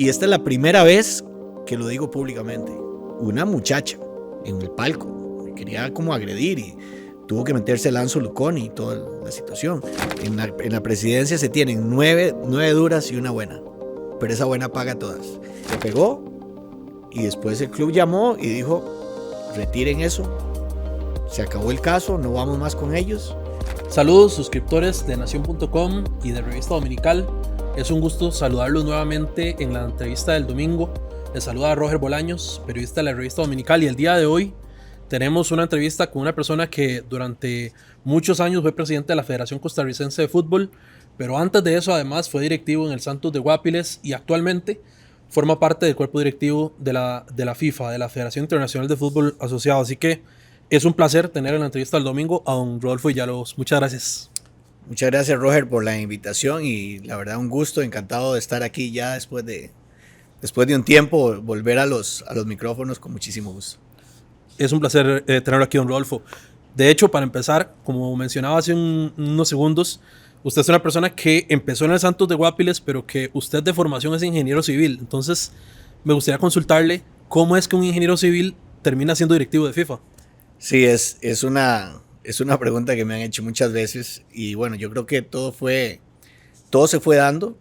Y esta es la primera vez que lo digo públicamente. Una muchacha en el palco me quería como agredir y tuvo que meterse Lanzo Luconi y toda la situación. En la presidencia se tienen nueve duras y una buena, pero esa buena paga todas. Se pegó y después el club llamó y dijo: retiren eso, se acabó el caso, no vamos más con ellos. Saludos suscriptores de Nación.com y de Revista Dominical. Es un gusto saludarlos nuevamente en la entrevista del domingo. Les saluda Roger Bolaños, periodista de la Revista Dominical, y el día de hoy tenemos una entrevista con una persona que durante muchos años fue presidente de la Federación Costarricense de Fútbol, pero antes de eso además fue directivo en el Santos de Guápiles y actualmente forma parte del cuerpo directivo de la FIFA, de la Federación Internacional de Fútbol Asociado. Así que es un placer tener en la entrevista del domingo a don Rodolfo Villalobos. Muchas gracias. Muchas gracias, Roger, por la invitación y la verdad un gusto, encantado de estar aquí ya después de un tiempo, volver a los micrófonos con muchísimo gusto. Es un placer tenerlo aquí, don Rodolfo. De hecho, para empezar, como mencionaba hace unos segundos, usted es una persona que empezó en el Santos de Guápiles, pero que usted de formación es ingeniero civil. Entonces, me gustaría consultarle cómo es que un ingeniero civil termina siendo directivo de FIFA. Sí, es una pregunta que me han hecho muchas veces y bueno, yo creo que todo se fue dando,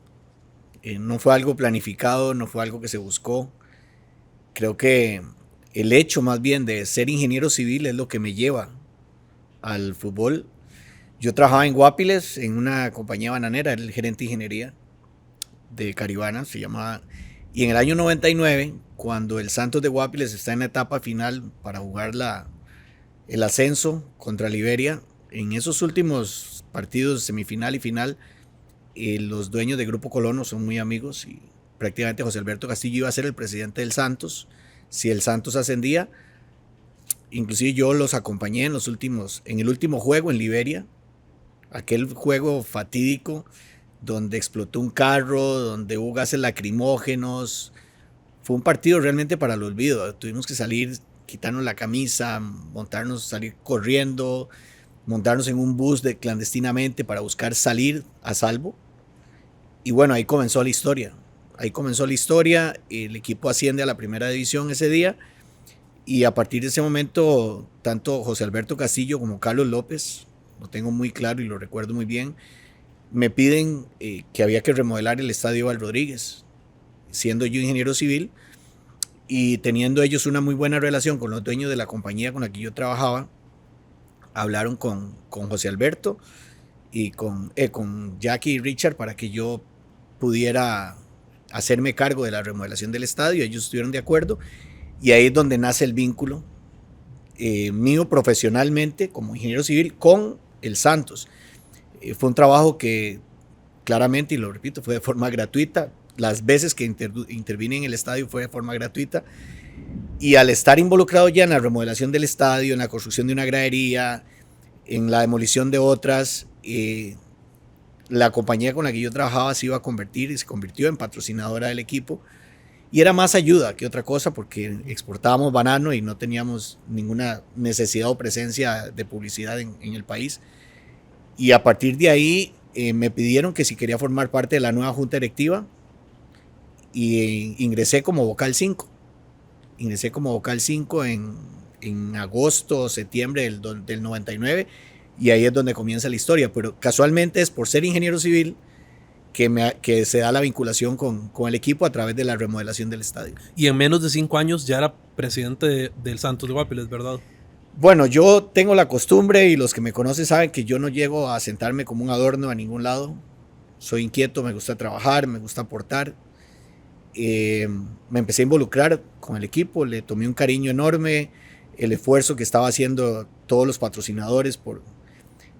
no fue algo planificado, no fue algo que se buscó. Creo que el hecho más bien de ser ingeniero civil es lo que me lleva al fútbol. Yo trabajaba en Guápiles en una compañía bananera, era el gerente de ingeniería de Caribana, se llamaba, y en el año 99, cuando el Santos de Guápiles está en la etapa final para jugar el ascenso contra Liberia, en esos últimos partidos, semifinal y final, los dueños de Grupo Colono son muy amigos y prácticamente José Alberto Castillo iba a ser el presidente del Santos si el Santos ascendía. Inclusive yo los acompañé en el último juego en Liberia, aquel juego fatídico donde explotó un carro, donde hubo gases lacrimógenos. Fue un partido realmente para el olvido. Tuvimos que salir, quitarnos la camisa, salir corriendo, montarnos en un bus clandestinamente para buscar salir a salvo. Y bueno, ahí comenzó la historia. El equipo asciende a la primera división ese día y a partir de ese momento, tanto José Alberto Castillo como Carlos López, lo tengo muy claro y lo recuerdo muy bien, me piden que había que remodelar el Estadio Val Rodríguez, siendo yo ingeniero civil. Y teniendo ellos una muy buena relación con los dueños de la compañía con la que yo trabajaba, hablaron con José Alberto y con Jackie y Richard para que yo pudiera hacerme cargo de la remodelación del estadio. Ellos estuvieron de acuerdo y ahí es donde nace el vínculo mío profesionalmente como ingeniero civil con el Santos. Fue un trabajo que claramente, y lo repito, fue de forma gratuita. Las veces que intervine en el estadio fue de forma gratuita. Y al estar involucrado ya en la remodelación del estadio, en la construcción de una gradería, en la demolición de otras, la compañía con la que yo trabajaba se iba a convertir y se convirtió en patrocinadora del equipo. Y era más ayuda que otra cosa porque exportábamos banano y no teníamos ninguna necesidad o presencia de publicidad en el país. Y a partir de ahí me pidieron que si quería formar parte de la nueva junta directiva. Y ingresé como vocal 5. En agosto o septiembre del 99 y ahí es donde comienza la historia. Pero casualmente es por ser ingeniero civil que se da la vinculación con el equipo a través de la remodelación del estadio. Y en menos de 5 años ya era presidente del Santos de Guápiles, ¿verdad? Bueno, yo tengo la costumbre y los que me conocen saben que yo no llego a sentarme como un adorno a ningún lado. Soy inquieto, me gusta trabajar, me gusta aportar. Me empecé a involucrar con el equipo, le tomé un cariño enorme, el esfuerzo que estaba haciendo todos los patrocinadores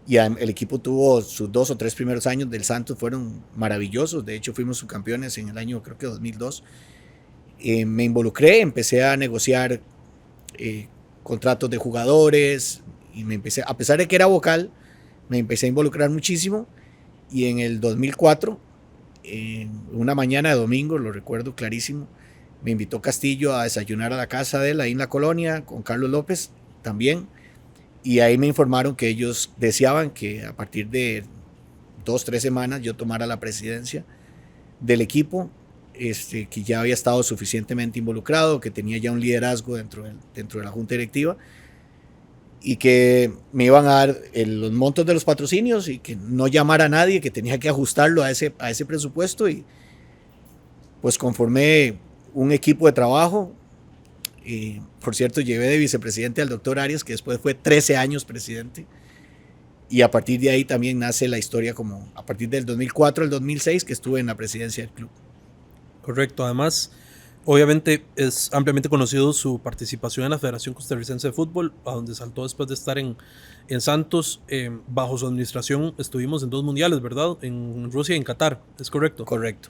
el equipo tuvo sus 2 o 3 primeros años del Santos, fueron maravillosos. De hecho fuimos subcampeones en el año creo que 2002. Me involucré, empecé a negociar contratos de jugadores y a pesar de que era vocal, me empecé a involucrar muchísimo. Y en el 2004, una mañana de domingo, lo recuerdo clarísimo, me invitó Castillo a desayunar a la casa de él ahí en la colonia con Carlos López también, y ahí me informaron que ellos deseaban que a partir de 2-3 semanas yo tomara la presidencia del equipo. que ya había estado suficientemente involucrado, que tenía ya un liderazgo dentro de la junta directiva y que me iban a dar los montos de los patrocinios y que no llamara a nadie, que tenía que ajustarlo a ese presupuesto, y pues conformé un equipo de trabajo. Y, por cierto, llevé de vicepresidente al doctor Arias, que después fue 13 años presidente. Y a partir de ahí también nace la historia, como a partir del 2004 al 2006 que estuve en la presidencia del club. Correcto, además, obviamente es ampliamente conocido su participación en la Federación Costarricense de Fútbol, a donde saltó después de estar en Santos. Bajo su administración estuvimos en 2 mundiales, ¿verdad? En Rusia y en Qatar, ¿es correcto? Correcto.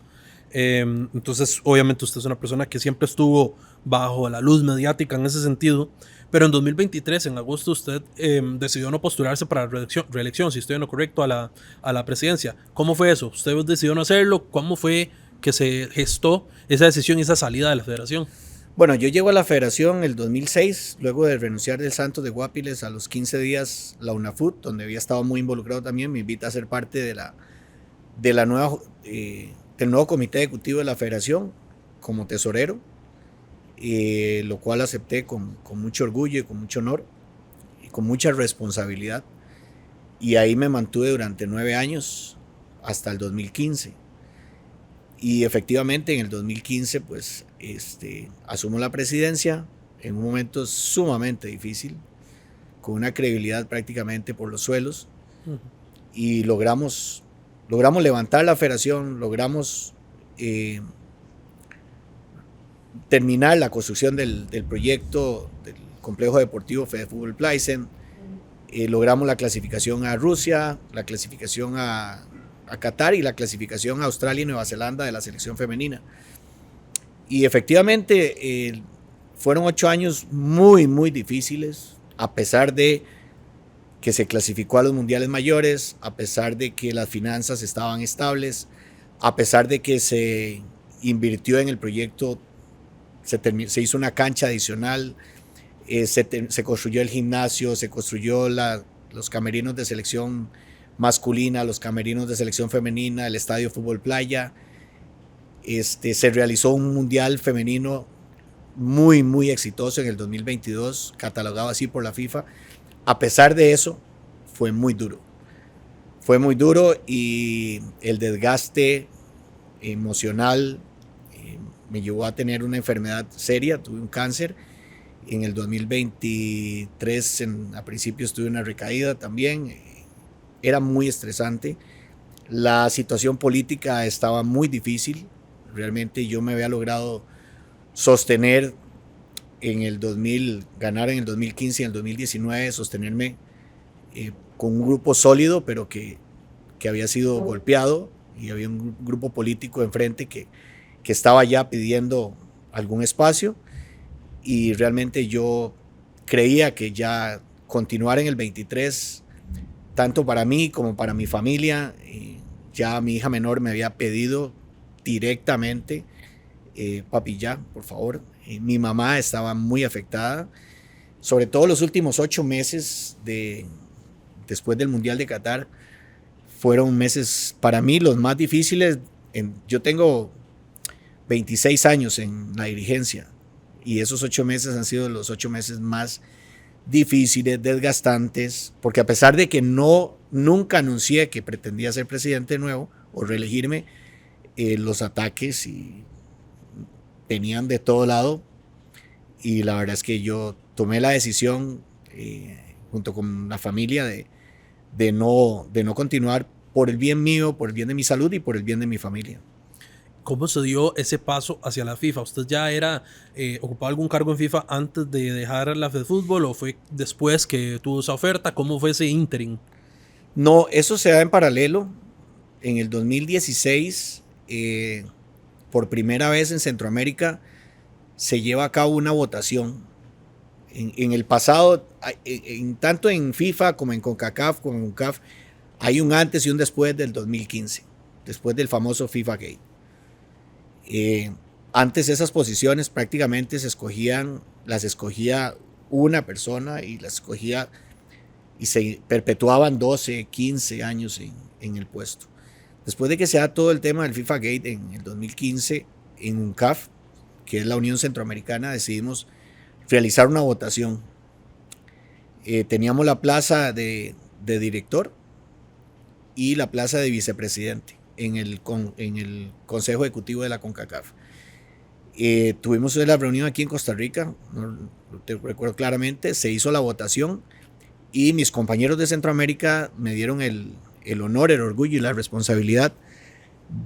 Entonces, obviamente usted es una persona que siempre estuvo bajo la luz mediática en ese sentido, pero en 2023, en agosto, usted decidió no postularse para reelección, si estoy en lo correcto, a la presidencia. ¿Cómo fue eso? ¿Usted decidió no hacerlo? ¿Cómo fue que se gestó esa decisión y esa salida de la federación? Bueno, yo llego a la federación en el 2006, luego de renunciar del Santos de Guapiles. A los 15 días, la UNAFUT, donde había estado muy involucrado también, me invita a ser parte de la nueva... del nuevo comité ejecutivo de la federación como tesorero, lo cual acepté con mucho orgullo y con mucho honor y con mucha responsabilidad, y ahí me mantuve durante 9 años hasta el 2015. Y efectivamente en el 2015 pues asumo la presidencia en un momento sumamente difícil, con una credibilidad prácticamente por los suelos, y logramos levantar la federación, logramos terminar la construcción del proyecto del complejo deportivo Fede Fútbol Pleisen, logramos la clasificación a Rusia, la clasificación a Qatar y la clasificación a Australia y Nueva Zelanda de la selección femenina. Y efectivamente fueron 8 años muy, muy difíciles, a pesar de que se clasificó a los mundiales mayores, a pesar de que las finanzas estaban estables, a pesar de que se invirtió en el proyecto, se hizo una cancha adicional, se construyó el gimnasio, se construyó los camerinos de selección masculina, los camerinos de selección femenina, el estadio Fútbol Playa. Se realizó un mundial femenino muy, muy exitoso en el 2022, catalogado así por la FIFA. A pesar de eso, fue muy duro. Fue muy duro, y el desgaste emocional me llevó a tener una enfermedad seria. Tuve un cáncer. En el 2023, a principios, tuve una recaída también. Era muy estresante. La situación política estaba muy difícil. Realmente yo me había logrado sostener en el 2000, ganar en el 2015 y en el 2019, sostenerme con un grupo sólido, pero que había sido golpeado, y había un grupo político enfrente que estaba ya pidiendo algún espacio, y realmente yo creía que ya continuar en el 23, tanto para mí como para mi familia, ya mi hija menor me había pedido directamente, papi, ya, por favor. Mi mamá estaba muy afectada, sobre todo los últimos 8 meses después del Mundial de Qatar. Fueron meses para mí los más difíciles. Yo tengo 26 años en la dirigencia, y esos 8 meses han sido los 8 meses más difíciles, desgastantes, porque a pesar de que nunca anuncié que pretendía ser presidente de nuevo o reelegirme, los ataques venían de todo lado, y la verdad es que yo tomé la decisión junto con la familia de no continuar, por el bien mío, por el bien de mi salud y por el bien de mi familia. ¿Cómo se dio ese paso hacia la FIFA? ¿Usted ya ocupaba algún cargo en FIFA antes de dejar la Fedfútbol, o fue después que tuvo esa oferta? ¿Cómo fue ese ínterin? No, eso se da en paralelo. En el 2016, por primera vez en Centroamérica, se lleva a cabo una votación. En el pasado, tanto en FIFA como en CONCACAF, como en UNCAF, hay un antes y un después del 2015, después del famoso FIFA Gate. Antes esas posiciones prácticamente las escogía una persona, y las escogía y se perpetuaban 12, 15 años en el puesto. Después de que se da todo el tema del FIFA Gate en el 2015, en UNCAF, que es la Unión Centroamericana, decidimos realizar una votación. Teníamos la plaza de director y la plaza de vicepresidente en el Consejo Ejecutivo de la CONCACAF. Tuvimos la reunión aquí en Costa Rica, no te recuerdo claramente, se hizo la votación y mis compañeros de Centroamérica me dieron el honor, el orgullo y la responsabilidad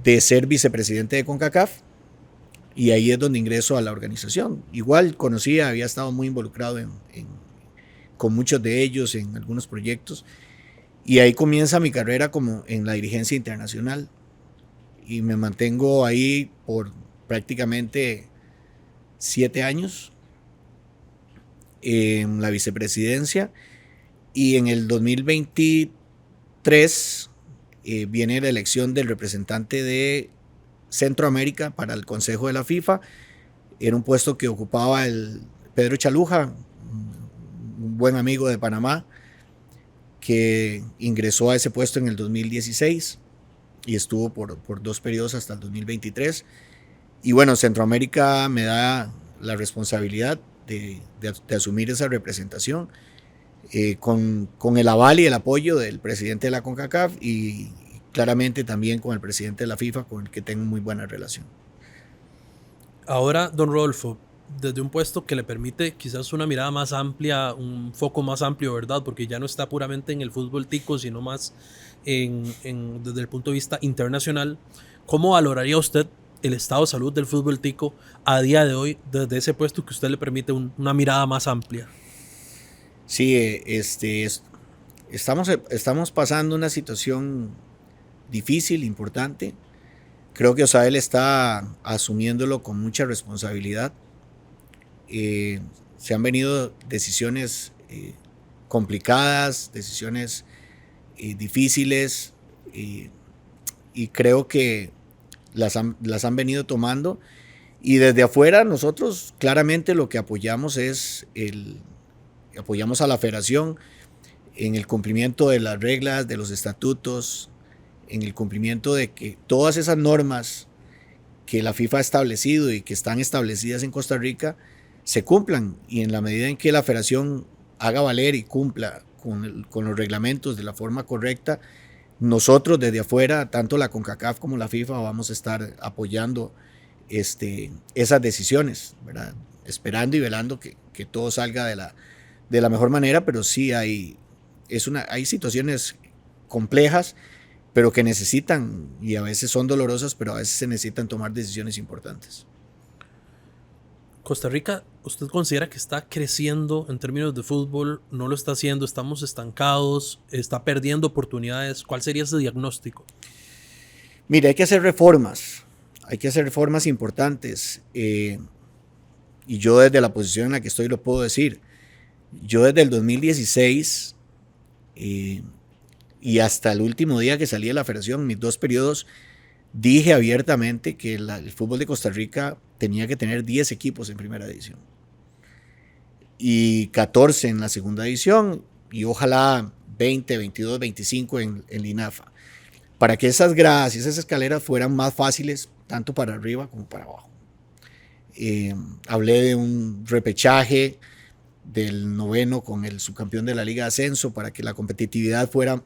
de ser vicepresidente de CONCACAF, y ahí es donde ingreso a la organización. Igual conocía, había estado muy involucrado con muchos de ellos en algunos proyectos, y ahí comienza mi carrera como en la dirigencia internacional, y me mantengo ahí por prácticamente 7 años en la vicepresidencia, y en el 2023 viene la elección del representante de Centroamérica para el Consejo de la FIFA. Era un puesto que ocupaba el Pedro Chaluja, un buen amigo de Panamá, que ingresó a ese puesto en el 2016 y estuvo por 2 periodos hasta el 2023. Y bueno, Centroamérica me da la responsabilidad de asumir esa representación con el aval y el apoyo del presidente de la CONCACAF y claramente también con el presidente de la FIFA, con el que tengo muy buena relación. Ahora, don Rodolfo, desde un puesto que le permite quizás una mirada más amplia, un foco más amplio, ¿verdad? Porque ya no está puramente en el fútbol tico, sino más desde el punto de vista internacional. ¿Cómo valoraría usted el estado de salud del fútbol tico a día de hoy, desde ese puesto que usted le permite una mirada más amplia? Sí, estamos pasando una situación difícil, importante. Creo que Osael está asumiéndolo con mucha responsabilidad. Se han venido decisiones complicadas, decisiones difíciles, y creo que las han venido tomando. Y desde afuera nosotros claramente lo que apoyamos es apoyamos a la federación en el cumplimiento de las reglas, de los estatutos, en el cumplimiento de que todas esas normas que la FIFA ha establecido y que están establecidas en Costa Rica se cumplan, y en la medida en que la federación haga valer y cumpla con los reglamentos de la forma correcta, nosotros desde afuera, tanto la CONCACAF como la FIFA, vamos a estar apoyando esas decisiones, ¿verdad? Esperando y velando que todo salga de la mejor manera, pero sí hay situaciones complejas, pero que necesitan, y a veces son dolorosas, pero a veces se necesitan tomar decisiones importantes. Costa Rica, ¿usted considera que está creciendo en términos de fútbol? ¿No lo está haciendo? ¿Estamos estancados? ¿Está perdiendo oportunidades? ¿Cuál sería ese diagnóstico? Mire, hay que hacer reformas importantes, y yo desde la posición en la que estoy lo puedo decir. Yo desde el 2016 y hasta el último día que salí de la federación, mis 2 periodos, dije abiertamente que el fútbol de Costa Rica tenía que tener 10 equipos en primera división y 14 en la segunda división, y ojalá 20, 22, 25 en Linafa, para que esas gradas y esas escaleras fueran más fáciles tanto para arriba como para abajo. Hablé de un repechaje del 9º con el subcampeón de la Liga de Ascenso para que la competitividad fuera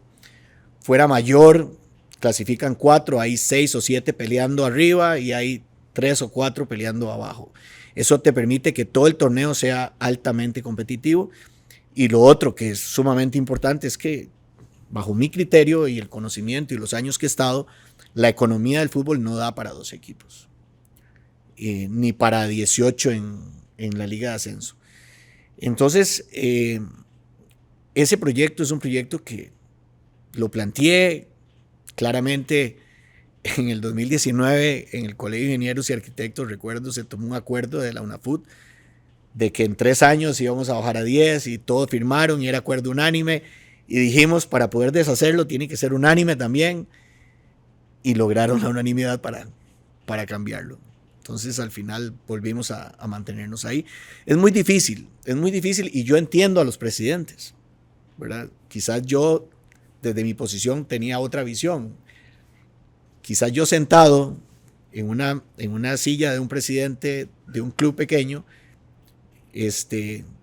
mayor. Clasifican 4, hay 6 o 7 peleando arriba y hay 3 o 4 peleando abajo. Eso te permite que todo el torneo sea altamente competitivo. Y lo otro que es sumamente importante es que, bajo mi criterio y el conocimiento y los años que he estado, la economía del fútbol no da para 2 equipos, ni para 18 en la Liga de Ascenso. Entonces, ese proyecto es un proyecto que lo planteé claramente en el 2019 en el Colegio de Ingenieros y Arquitectos. Recuerdo, se tomó un acuerdo de la UNAFUT de que en 3 años íbamos a bajar a 10 y todos firmaron y era acuerdo unánime, y dijimos, para poder deshacerlo tiene que ser unánime también, y lograron la unanimidad para cambiarlo. Entonces al final volvimos a mantenernos ahí. Es muy difícil y yo entiendo a los presidentes, ¿verdad? Quizás yo desde mi posición tenía otra visión. Quizás yo sentado en una silla de un presidente de un club pequeño, es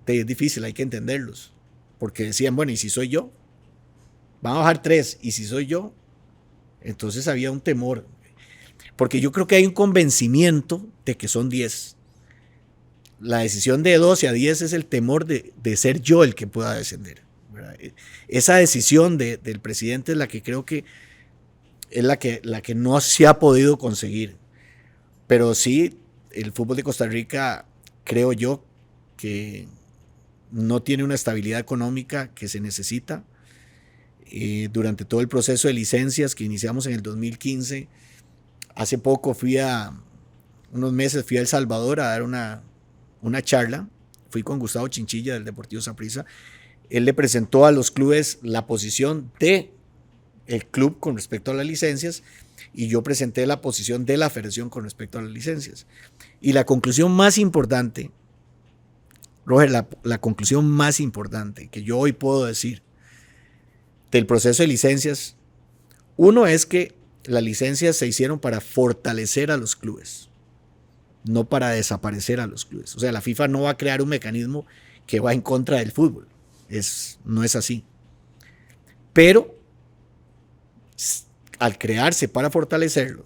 difícil, hay que entenderlos. Porque decían, bueno, ¿y si soy yo? Van a bajar 3, ¿y si soy yo? Entonces había un temor. Porque yo creo que hay un convencimiento de que son 10. La decisión de 12 a 10 es el temor de ser yo el que pueda descender, ¿verdad? Esa decisión del presidente es la que creo que es la que no se ha podido conseguir. Pero sí, el fútbol de Costa Rica, creo yo, que no tiene una estabilidad económica que se necesita. Durante todo el proceso de licencias que iniciamos en el 2015, hace poco unos meses fui a El Salvador a dar una charla. Fui con Gustavo Chinchilla del Deportivo Saprissa. Él le presentó a los clubes la posición del club con respecto a las licencias y yo presenté la posición de la federación con respecto a las licencias. Y la conclusión más importante, Roger, la conclusión más importante que yo hoy puedo decir del proceso de licencias, uno es que las licencias se hicieron para fortalecer a los clubes, no para desaparecer a los clubes. O sea, la FIFA no va a crear un mecanismo que va en contra del fútbol. No es así. Pero al crearse para fortalecerlo,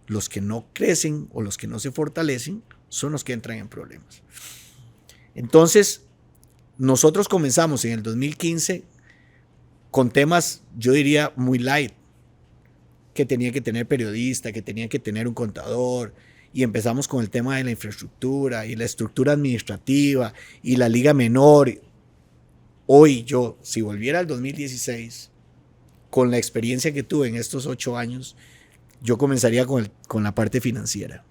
los que no crecen o los que no se fortalecen son los que entran en problemas. Entonces, nosotros comenzamos en el 2015 con temas, yo diría, muy light, que tenía que tener periodista, que tenía que tener un contador, y empezamos con el tema de la infraestructura y la estructura administrativa y la liga menor. Hoy yo, si volviera al 2016, con la experiencia que tuve en estos 8 años, yo comenzaría con la parte financiera.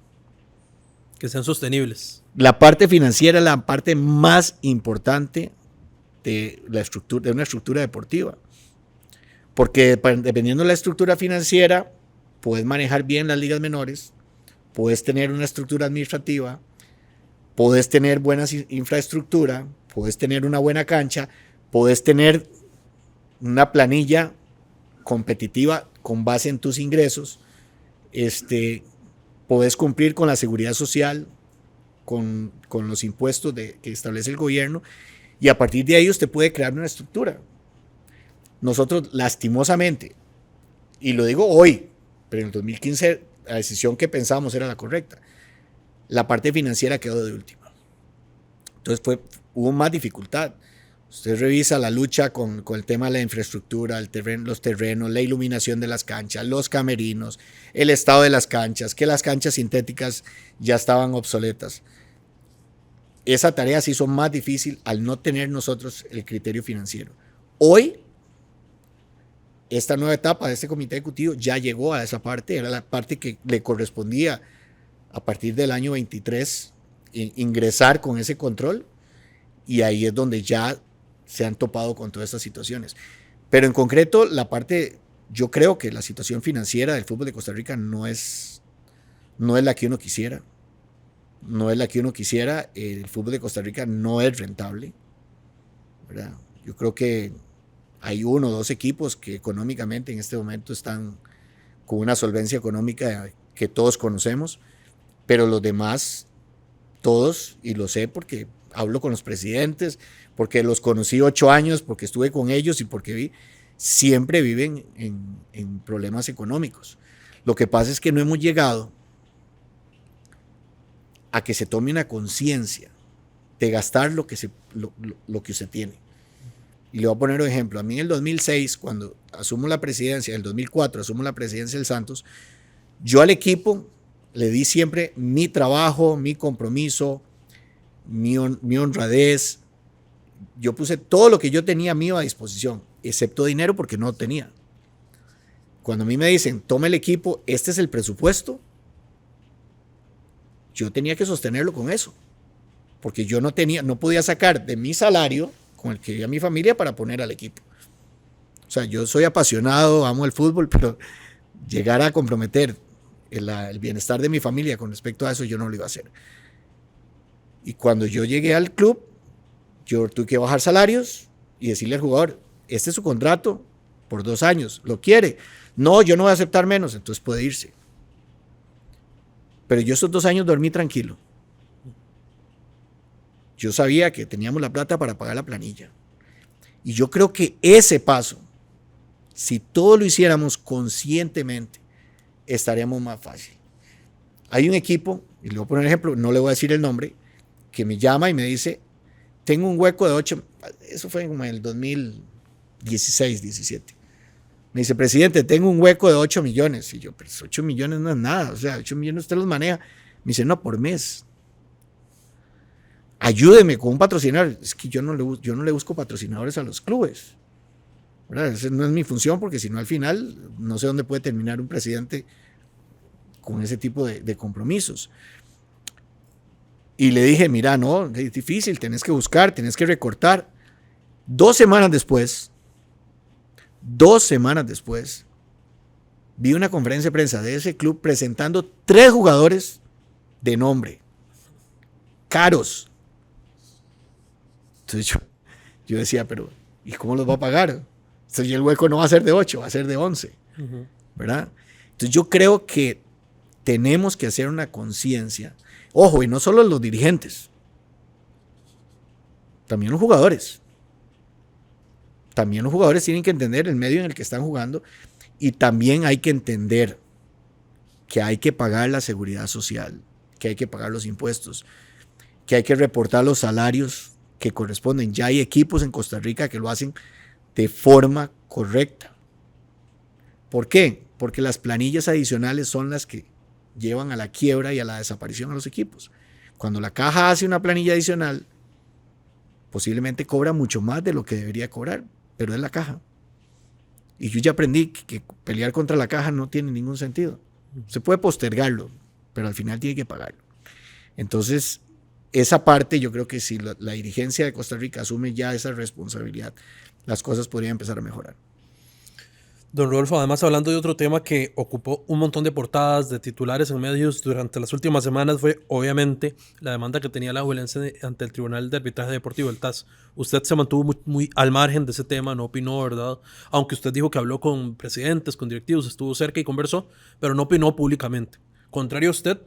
Que sean sostenibles. La parte financiera es la parte más importante de una estructura deportiva. Porque dependiendo de la estructura financiera, puedes manejar bien las ligas menores, puedes tener una estructura administrativa, puedes tener buena infraestructura, puedes tener una buena cancha, puedes tener una planilla competitiva con base en tus ingresos, puedes cumplir con la seguridad social, con los impuestos que establece el gobierno, y a partir de ahí usted puede crear una estructura. Nosotros, lastimosamente, y lo digo hoy, pero en el 2015 la decisión que pensábamos era la correcta, la parte financiera quedó de última. Entonces hubo más dificultad. Usted revisa la lucha con el tema de la infraestructura, los terrenos, la iluminación de las canchas, los camerinos, el estado de las canchas, que las canchas sintéticas ya estaban obsoletas. Esa tarea se hizo más difícil al no tener nosotros el criterio financiero. Hoy, esta nueva etapa de este comité ejecutivo ya llegó a esa parte, era la parte que le correspondía a partir del año 23 ingresar con ese control, y ahí es donde ya se han topado con todas estas situaciones. Pero en concreto, yo creo que la situación financiera del fútbol de Costa Rica no es la que uno quisiera. No es la que uno quisiera. El fútbol de Costa Rica no es rentable, ¿verdad? Yo creo que hay 1 o 2 equipos que económicamente en este momento están con una solvencia económica que todos conocemos, pero los demás, todos, y lo sé porque hablo con los presidentes, porque los conocí 8 años, porque estuve con ellos y porque siempre viven en problemas económicos. Lo que pasa es que no hemos llegado a que se tome una conciencia de gastar lo que usted tiene. Y le voy a poner un ejemplo. A mí en el 2006, cuando asumo la presidencia, en el 2004 asumo la presidencia del Santos, yo al equipo le di siempre mi trabajo, mi compromiso, mi honradez. Yo puse todo lo que yo tenía mío a disposición, excepto dinero porque no tenía. Cuando a mí me dicen, tome el equipo, este es el presupuesto, yo tenía que sostenerlo con eso. Porque yo no podía sacar de mi salario con el que vivía mi familia para poner al equipo. O sea, yo soy apasionado, amo el fútbol, pero llegar a comprometer el bienestar de mi familia con respecto a eso, yo no lo iba a hacer. Y cuando yo llegué al club, yo tuve que bajar salarios y decirle al jugador, este es su contrato por 2 años, ¿lo quiere? No, yo no voy a aceptar menos, entonces puede irse. Pero yo esos 2 años dormí tranquilo. Yo sabía que teníamos la plata para pagar la planilla. Y yo creo que ese paso, si todo lo hiciéramos conscientemente, estaríamos más fácil. Hay un equipo, y le voy a poner un ejemplo, no le voy a decir el nombre, que me llama y me dice, tengo un hueco de 8, eso fue como en el 2016, 17. Me dice, presidente, tengo un hueco de 8 millones. Y yo, pero 8 millones no es nada, o sea, 8 millones usted los maneja. Me dice, no, por mes. Ayúdeme con un patrocinador. Es que yo no le busco patrocinadores a los clubes, ¿verdad? Esa no es mi función, porque si no, al final, no sé dónde puede terminar un presidente con ese tipo de compromisos. Y le dije, mira, no, es difícil, tenés que buscar, tenés que recortar. 2 semanas después, vi una conferencia de prensa de ese club presentando 3 jugadores de nombre, caros. Entonces yo decía, pero ¿y cómo los va a pagar? Entonces el hueco no va a ser de 8, va a ser de 11, ¿verdad? Entonces yo creo que tenemos que hacer una conciencia. Ojo, y no solo los dirigentes, también los jugadores. También los jugadores tienen que entender el medio en el que están jugando, y también hay que entender que hay que pagar la seguridad social, que hay que pagar los impuestos, que hay que reportar los salarios que corresponden. Ya hay equipos en Costa Rica que lo hacen de forma correcta. ¿Por qué? Porque las planillas adicionales son las que llevan a la quiebra y a la desaparición a los equipos. Cuando la caja hace una planilla adicional, posiblemente cobra mucho más de lo que debería cobrar, pero es la caja. Y yo ya aprendí que pelear contra la caja no tiene ningún sentido. Se puede postergarlo, pero al final tiene que pagarlo. Entonces, esa parte, yo creo que si la dirigencia de Costa Rica asume ya esa responsabilidad, las cosas podrían empezar a mejorar. Don Rodolfo, además, hablando de otro tema que ocupó un montón de portadas, de titulares en medios durante las últimas semanas, fue obviamente la demanda que tenía la Alajuelense ante el Tribunal de Arbitraje Deportivo, el TAS. Usted se mantuvo muy al margen de ese tema, no opinó, ¿verdad? Aunque usted dijo que habló con presidentes, con directivos, estuvo cerca y conversó, pero no opinó públicamente. Contrario a usted,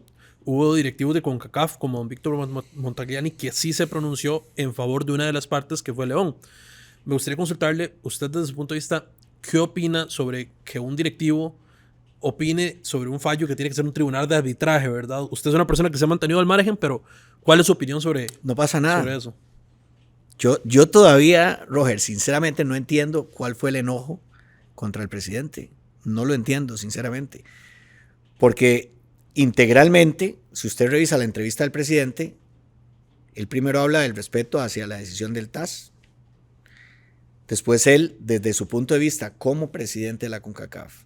hubo directivos de CONCACAF, como don Víctor Montagliani, que sí se pronunció en favor de una de las partes, que fue León. Me gustaría consultarle, usted desde su punto de vista, ¿qué opina sobre que un directivo opine sobre un fallo que tiene que ser un tribunal de arbitraje, verdad? Usted es una persona que se ha mantenido al margen, pero ¿cuál es su opinión sobre, no pasa nada sobre eso? Yo todavía, Roger, sinceramente no entiendo cuál fue el enojo contra el presidente. No lo entiendo, sinceramente. Porque integralmente, si usted revisa la entrevista del presidente, él primero habla del respeto hacia la decisión del TAS. Después él, desde su punto de vista como presidente de la CONCACAF,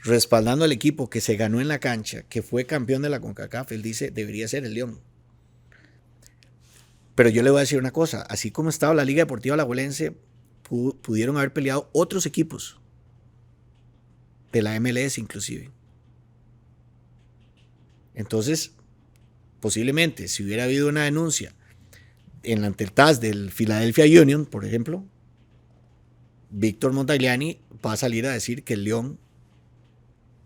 respaldando al equipo que se ganó en la cancha, que fue campeón de la CONCACAF, él dice, debería ser el León. Pero yo le voy a decir una cosa, así como estaba la Liga Deportiva Alajuelense, pudieron haber peleado otros equipos, de la MLS inclusive. Entonces, posiblemente, si hubiera habido una denuncia ante el TAS del Philadelphia Union, por ejemplo, Víctor Montagliani va a salir a decir que el León,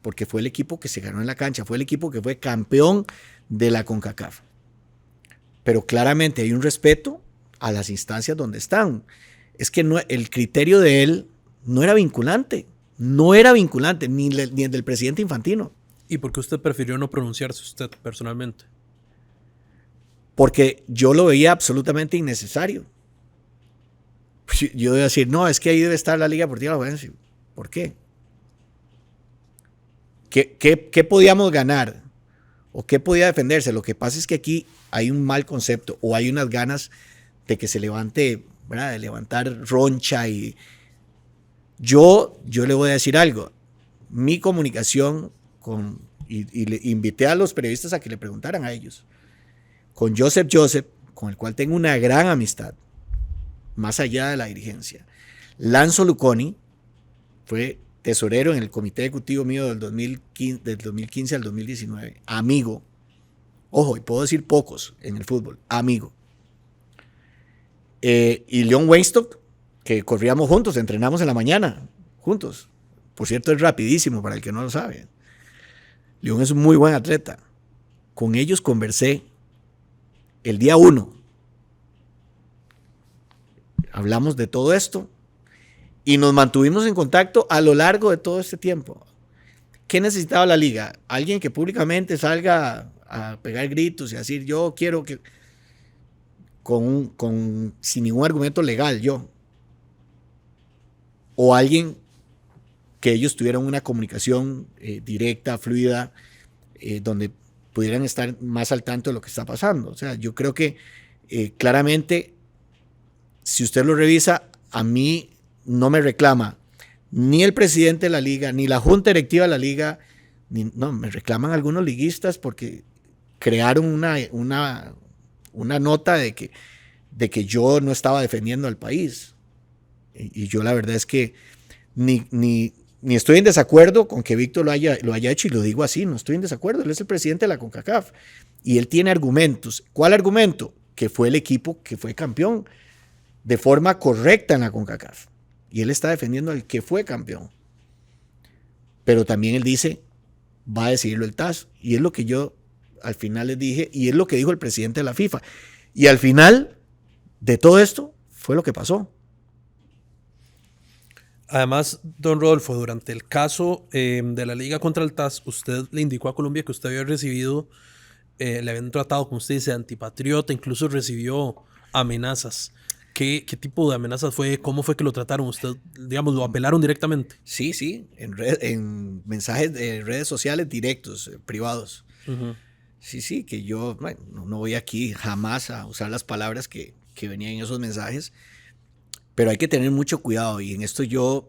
porque fue el equipo que se ganó en la cancha, fue el equipo que fue campeón de la CONCACAF. Pero claramente hay un respeto a las instancias donde están. Es que no, el criterio de él no era vinculante, ni el del presidente Infantino. ¿Y por qué usted prefirió no pronunciarse usted personalmente? Porque yo lo veía absolutamente innecesario. Yo debo decir, no, es que ahí debe estar la Liga Deportiva Alajuelense. ¿Por qué? ¿Qué podíamos ganar? ¿O qué podía defenderse? Lo que pasa es que aquí hay un mal concepto, o hay unas ganas de que se levante, ¿verdad? De levantar roncha. Y yo le voy a decir algo. Mi comunicación y le invité a los periodistas a que le preguntaran a ellos. Con Joseph, con el cual tengo una gran amistad, más allá de la dirigencia. Lanzo Luconi fue tesorero en el comité ejecutivo mío del 2015 al 2019. Amigo. Ojo, y puedo decir pocos en el fútbol. Amigo. Y Leon Weinstock, que corríamos juntos, entrenamos en la mañana, juntos. Por cierto, es rapidísimo para el que no lo sabe. Leon es un muy buen atleta. Con ellos conversé el día 1. Hablamos de todo esto y nos mantuvimos en contacto a lo largo de todo este tiempo. ¿Qué necesitaba la liga? Alguien que públicamente salga a pegar gritos y a decir yo quiero que... sin ningún argumento legal, yo. O alguien que ellos tuvieran una comunicación directa, fluida, donde pudieran estar más al tanto de lo que está pasando. O sea, yo creo que claramente, si usted lo revisa, a mí no me reclama ni el presidente de la liga, ni la junta directiva de la liga, no, me reclaman algunos liguistas porque crearon una nota de que yo no estaba defendiendo al país. Y yo la verdad es que ni estoy en desacuerdo con que Víctor lo haya hecho, y lo digo así, no estoy en desacuerdo. Él es el presidente de la CONCACAF y él tiene argumentos. ¿Cuál argumento? Que fue el equipo que fue campeón de forma correcta en la CONCACAF. Y él está defendiendo al que fue campeón. Pero también él dice, va a decidirlo el TAS. Y es lo que yo al final les dije, y es lo que dijo el presidente de la FIFA. Y al final de todo esto fue lo que pasó. Además, don Rodolfo, durante el caso de la liga contra el TAS, usted le indicó a Colombia que usted había recibido, le habían tratado, como usted dice, antipatriota, incluso recibió amenazas. ¿Qué tipo de amenazas fue? ¿Cómo fue que lo trataron? ¿Usted, digamos, lo apelaron directamente? Sí, en mensajes de redes sociales directos, privados. Uh-huh. Sí, que yo no voy aquí jamás a usar las palabras que venían en esos mensajes, pero hay que tener mucho cuidado, y en esto yo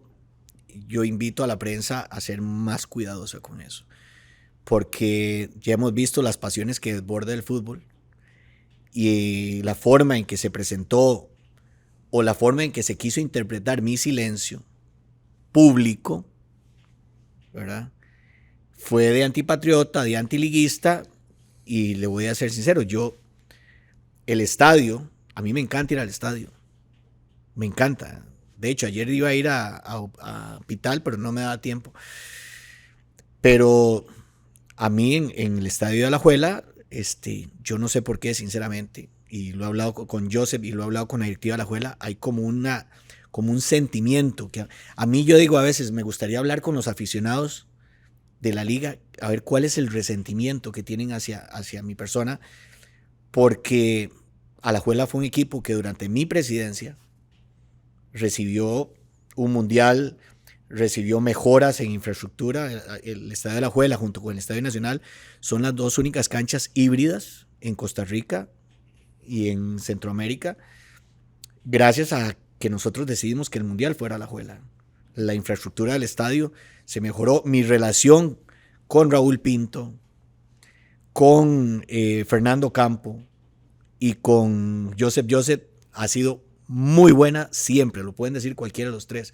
invito a la prensa a ser más cuidadosa con eso, porque ya hemos visto las pasiones que desborda el fútbol y la forma en que se presentó o la forma en que se quiso interpretar mi silencio público, ¿verdad? Fue de antipatriota, de antiliguista, y le voy a ser sincero, el estadio, a mí me encanta ir al estadio, me encanta. De hecho, ayer iba a ir a Pital, pero no me daba tiempo. Pero a mí en el estadio de Alajuela, yo no sé por qué, sinceramente, y lo he hablado con Joseph y lo he hablado con la directiva de Alajuela, hay como un sentimiento que a mí, yo digo a veces, me gustaría hablar con los aficionados de la liga, a ver cuál es el resentimiento que tienen hacia mi persona, porque Alajuela fue un equipo que durante mi presidencia recibió un mundial, recibió mejoras en infraestructura. El estadio de Alajuela junto con el Estadio Nacional son las dos únicas canchas híbridas en Costa Rica y en Centroamérica, gracias a que nosotros decidimos que el mundial fuera Alajuela. La infraestructura del estadio se mejoró. Mi relación con Raúl Pinto, con Fernando Campo y con Joseph ha sido muy buena siempre, lo pueden decir cualquiera de los tres.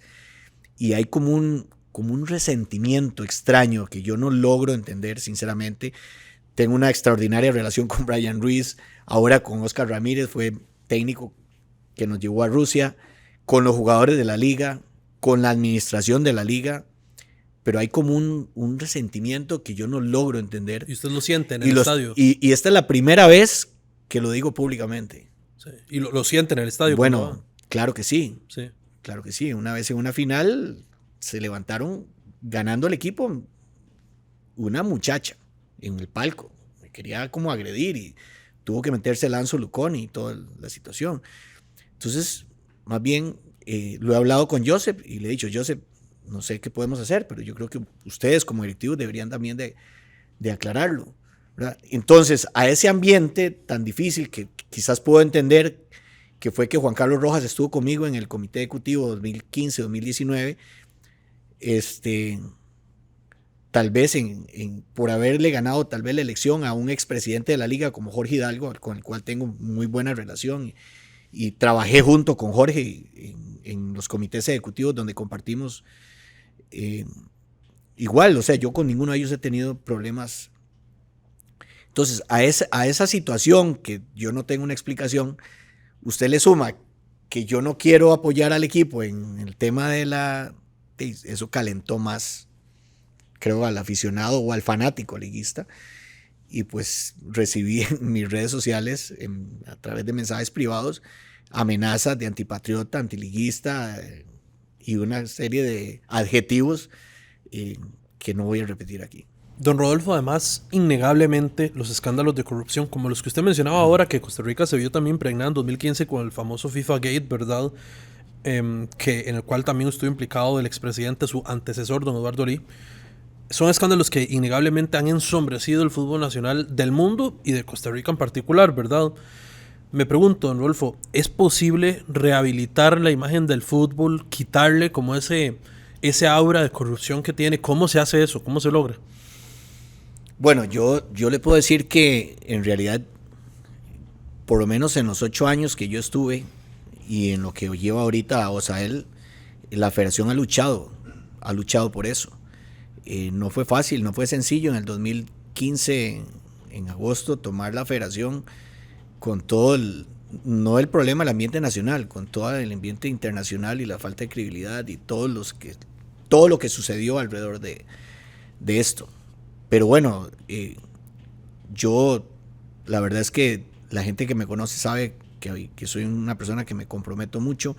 Y hay como un resentimiento extraño que yo no logro entender, sinceramente. Tengo una extraordinaria relación con Brian Ruiz, ahora con Oscar Ramírez, fue técnico que nos llevó a Rusia, con los jugadores de la liga, con la administración de la liga, pero hay como un resentimiento que yo no logro entender. ¿Y usted lo siente en el estadio? Y esta es la primera vez que lo digo públicamente. Sí. ¿Y lo siente en el estadio? Bueno, claro que sí. Sí. Claro que sí. Una vez en una final se levantaron ganando el equipo una muchacha en el palco. Me quería como agredir y tuvo que meterse Lanzo Luconi y toda la situación. Entonces, más bien, lo he hablado con Joseph y le he dicho, Joseph, no sé qué podemos hacer, pero yo creo que ustedes como directivos deberían también de aclararlo, ¿verdad? Entonces, a ese ambiente tan difícil que quizás puedo entender que fue que Juan Carlos Rojas estuvo conmigo en el comité ejecutivo 2015-2019, tal vez por haberle ganado tal vez la elección a un expresidente de la liga como Jorge Hidalgo, con el cual tengo muy buena relación, y trabajé junto con Jorge en los comités ejecutivos donde compartimos igual, o sea, yo con ninguno de ellos he tenido problemas. Entonces, a esa situación que yo no tengo una explicación, usted le suma que yo no quiero apoyar al equipo en el tema eso calentó más, creo, al aficionado o al fanático liguista. y pues recibí en mis redes sociales, a través de mensajes privados, amenazas de antipatriota, antiliguista y una serie de adjetivos que no voy a repetir aquí. Don Rodolfo, además, innegablemente los escándalos de corrupción, como los que usted mencionaba ahora, que Costa Rica se vio también impregnada en 2015 con el famoso FIFA Gate, ¿verdad? En el cual también estuvo implicado el expresidente, su antecesor, don Eduardo Lee. Son escándalos que innegablemente han ensombrecido el fútbol nacional del mundo y de Costa Rica en particular, ¿verdad? Me pregunto, don Rodolfo, ¿es posible rehabilitar la imagen del fútbol, quitarle como ese aura de corrupción que tiene? ¿Cómo se hace eso? ¿Cómo se logra? Bueno, yo le puedo decir que en realidad, por lo menos en los 8 años que yo estuve y en lo que lleva ahorita a OSAEL, la federación ha luchado por eso. No fue fácil, no fue sencillo en el 2015, en agosto, tomar la federación con todo no el problema del ambiente nacional, con todo el ambiente internacional y la falta de credibilidad y todo lo que sucedió alrededor de esto. Pero bueno, yo, la verdad es que la gente que me conoce sabe que soy una persona que me comprometo mucho.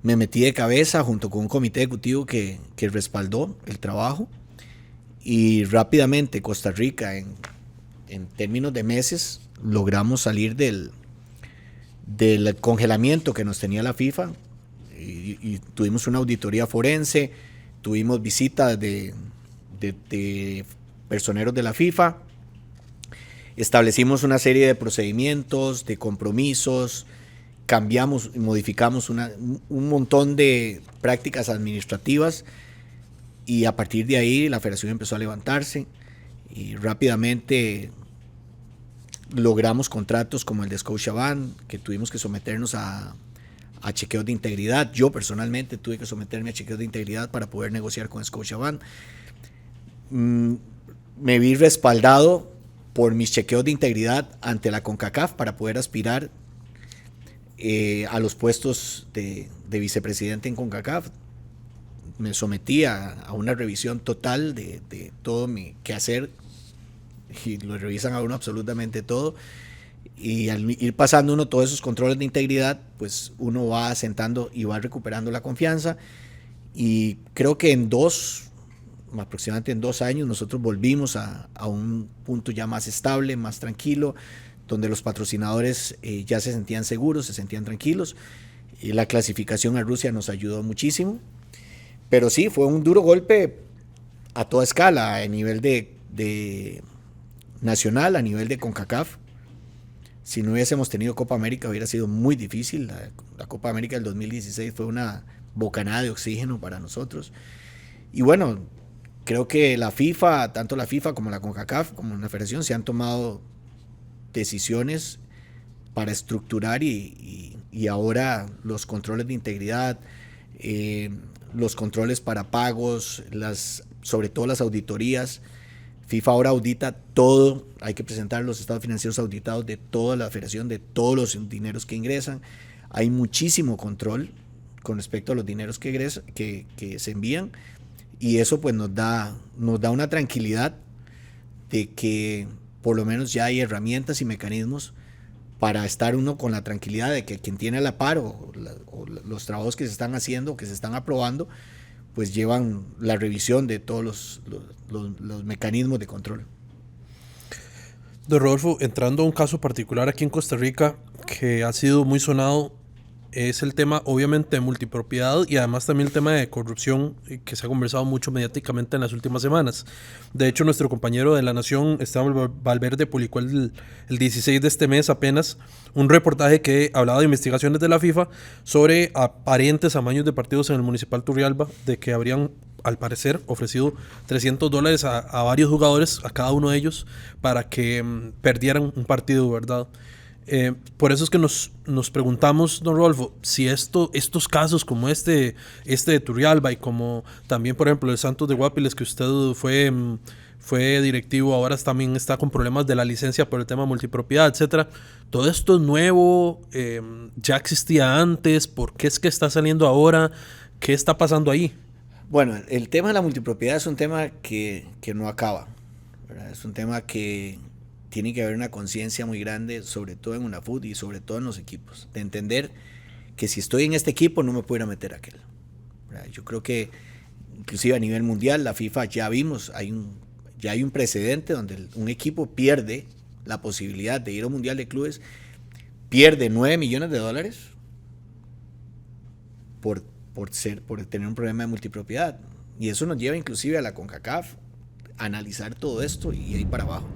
Me metí de cabeza junto con un comité ejecutivo que respaldó el trabajo, y rápidamente Costa Rica, en términos de meses, logramos salir del congelamiento que nos tenía la FIFA, y tuvimos una auditoría forense, tuvimos visitas de personeros de la FIFA, establecimos una serie de procedimientos, de compromisos, cambiamos y modificamos un montón de prácticas administrativas, y a partir de ahí la federación empezó a levantarse y rápidamente logramos contratos como el de Scotiabank, que tuvimos que someternos a chequeos de integridad. Yo personalmente tuve que someterme a chequeos de integridad para poder negociar con Scotiabank. Me vi respaldado por mis chequeos de integridad ante la CONCACAF para poder aspirar a los puestos de vicepresidente en CONCACAF. Me sometí a una revisión total de todo mi quehacer, y lo revisan a uno absolutamente todo, y al ir pasando uno todos esos controles de integridad, pues uno va asentando y va recuperando la confianza, y creo que aproximadamente en 2 años nosotros volvimos a un punto ya más estable, más tranquilo, donde los patrocinadores ya se sentían seguros, se sentían tranquilos, y la clasificación a Rusia nos ayudó muchísimo. Pero sí, fue un duro golpe a toda escala, a nivel de nacional, a nivel de CONCACAF. Si no hubiésemos tenido Copa América hubiera sido muy difícil. La Copa América del 2016 fue una bocanada de oxígeno para nosotros. Y bueno, creo que la FIFA, tanto la FIFA como la CONCACAF, como la federación, se han tomado decisiones para estructurar y ahora los controles de integridad, los controles para pagos, sobre todo las auditorías. FIFA ahora audita todo, hay que presentar los estados financieros auditados de toda la federación, de todos los dineros que ingresan. Hay muchísimo control con respecto a los dineros que se envían, y eso pues nos da una tranquilidad de que por lo menos ya hay herramientas y mecanismos para estar uno con la tranquilidad de que quien tiene a la par o los trabajos que se están haciendo, que se están aprobando, pues llevan la revisión de todos los mecanismos de control. Don Rodolfo, entrando a un caso particular aquí en Costa Rica que ha sido muy sonado, es el tema obviamente de multipropiedad y además también el tema de corrupción, que se ha conversado mucho mediáticamente en las últimas semanas. De hecho, nuestro compañero de La Nación, Esteban Valverde, publicó el 16 de este mes apenas un reportaje que hablaba de investigaciones de la FIFA sobre aparentes amaños de partidos en el Municipal Turrialba, de que habrían, al parecer, ofrecido $300 a varios jugadores, a cada uno de ellos, para que perdieran un partido, ¿verdad? Por eso es que nos preguntamos, don Rodolfo, si estos casos como este de Turrialba, y como también, por ejemplo, el Santos de Guapiles, que usted fue directivo, ahora también está con problemas de la licencia por el tema de multipropiedad, etcétera. Todo esto es nuevo, ya existía antes. ¿Por qué es que está saliendo ahora? ¿Qué está pasando ahí? Bueno, el tema de la multipropiedad es un tema que no acaba, ¿verdad? Es un tema que tiene que haber una conciencia muy grande, sobre todo en UNAFUT y sobre todo en los equipos, de entender que si estoy en este equipo no me puedo ir a meter a aquel. Yo creo que inclusive a nivel mundial, la FIFA ya vimos, ya hay un precedente donde un equipo pierde la posibilidad de ir a un mundial de clubes, pierde $9 millones por tener un problema de multipropiedad. Y eso nos lleva inclusive a la CONCACAF a analizar todo esto y ahí para abajo.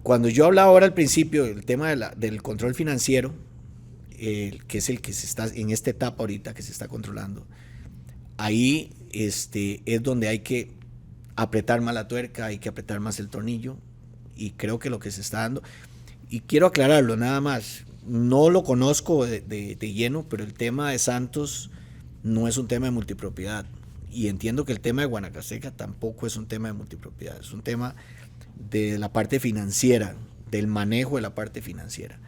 Cuando yo hablaba ahora al principio del tema del control financiero, que es el que se está en esta etapa ahorita que se está controlando, ahí es donde hay que apretar más la tuerca, hay que apretar más el tornillo, y creo que lo que se está dando, y quiero aclararlo nada más, no lo conozco de lleno, pero el tema de Santos no es un tema de multipropiedad, y entiendo que el tema de Guanacasteca tampoco es un tema de multipropiedad, es un tema de la parte financiera, del manejo de la parte financiera.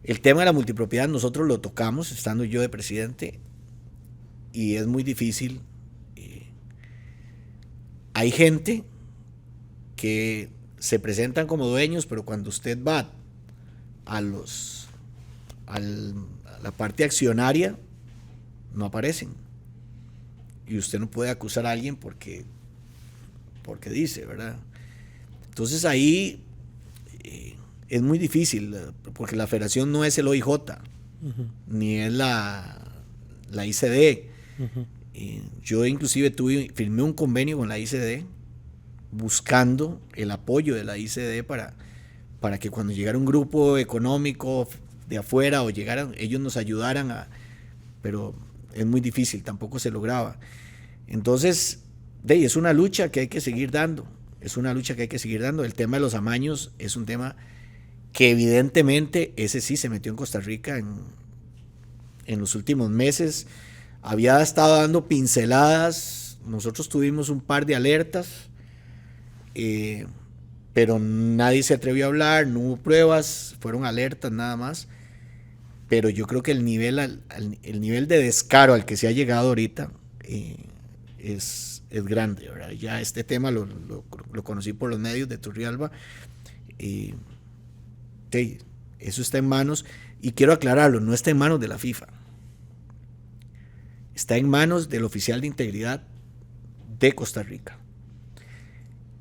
El tema de la multipropiedad nosotros lo tocamos estando yo de presidente y es muy difícil. Hay gente que se presentan como dueños, pero cuando usted va a la parte accionaria no aparecen. Y usted no puede acusar a alguien porque dice, ¿verdad? Entonces ahí es muy difícil, porque la federación no es el OIJ, ni es la ICD. Yo inclusive firmé un convenio con la ICD buscando el apoyo de la ICD para que cuando llegara un grupo económico de afuera o llegaran, ellos nos ayudaran pero es muy difícil, tampoco se lograba. Entonces, es una lucha que hay que seguir dando. El tema de los amaños es un tema que evidentemente ese sí se metió en Costa Rica en los últimos meses. Había estado dando pinceladas, nosotros tuvimos un par de alertas, pero nadie se atrevió a hablar, no hubo pruebas, fueron alertas nada más. Pero yo creo que el nivel de descaro al que se ha llegado ahorita es grande, ¿verdad? Ya este tema lo conocí por los medios de Turrialba. Eso está en manos, y quiero aclararlo, no está en manos de la FIFA. Está en manos del oficial de integridad de Costa Rica.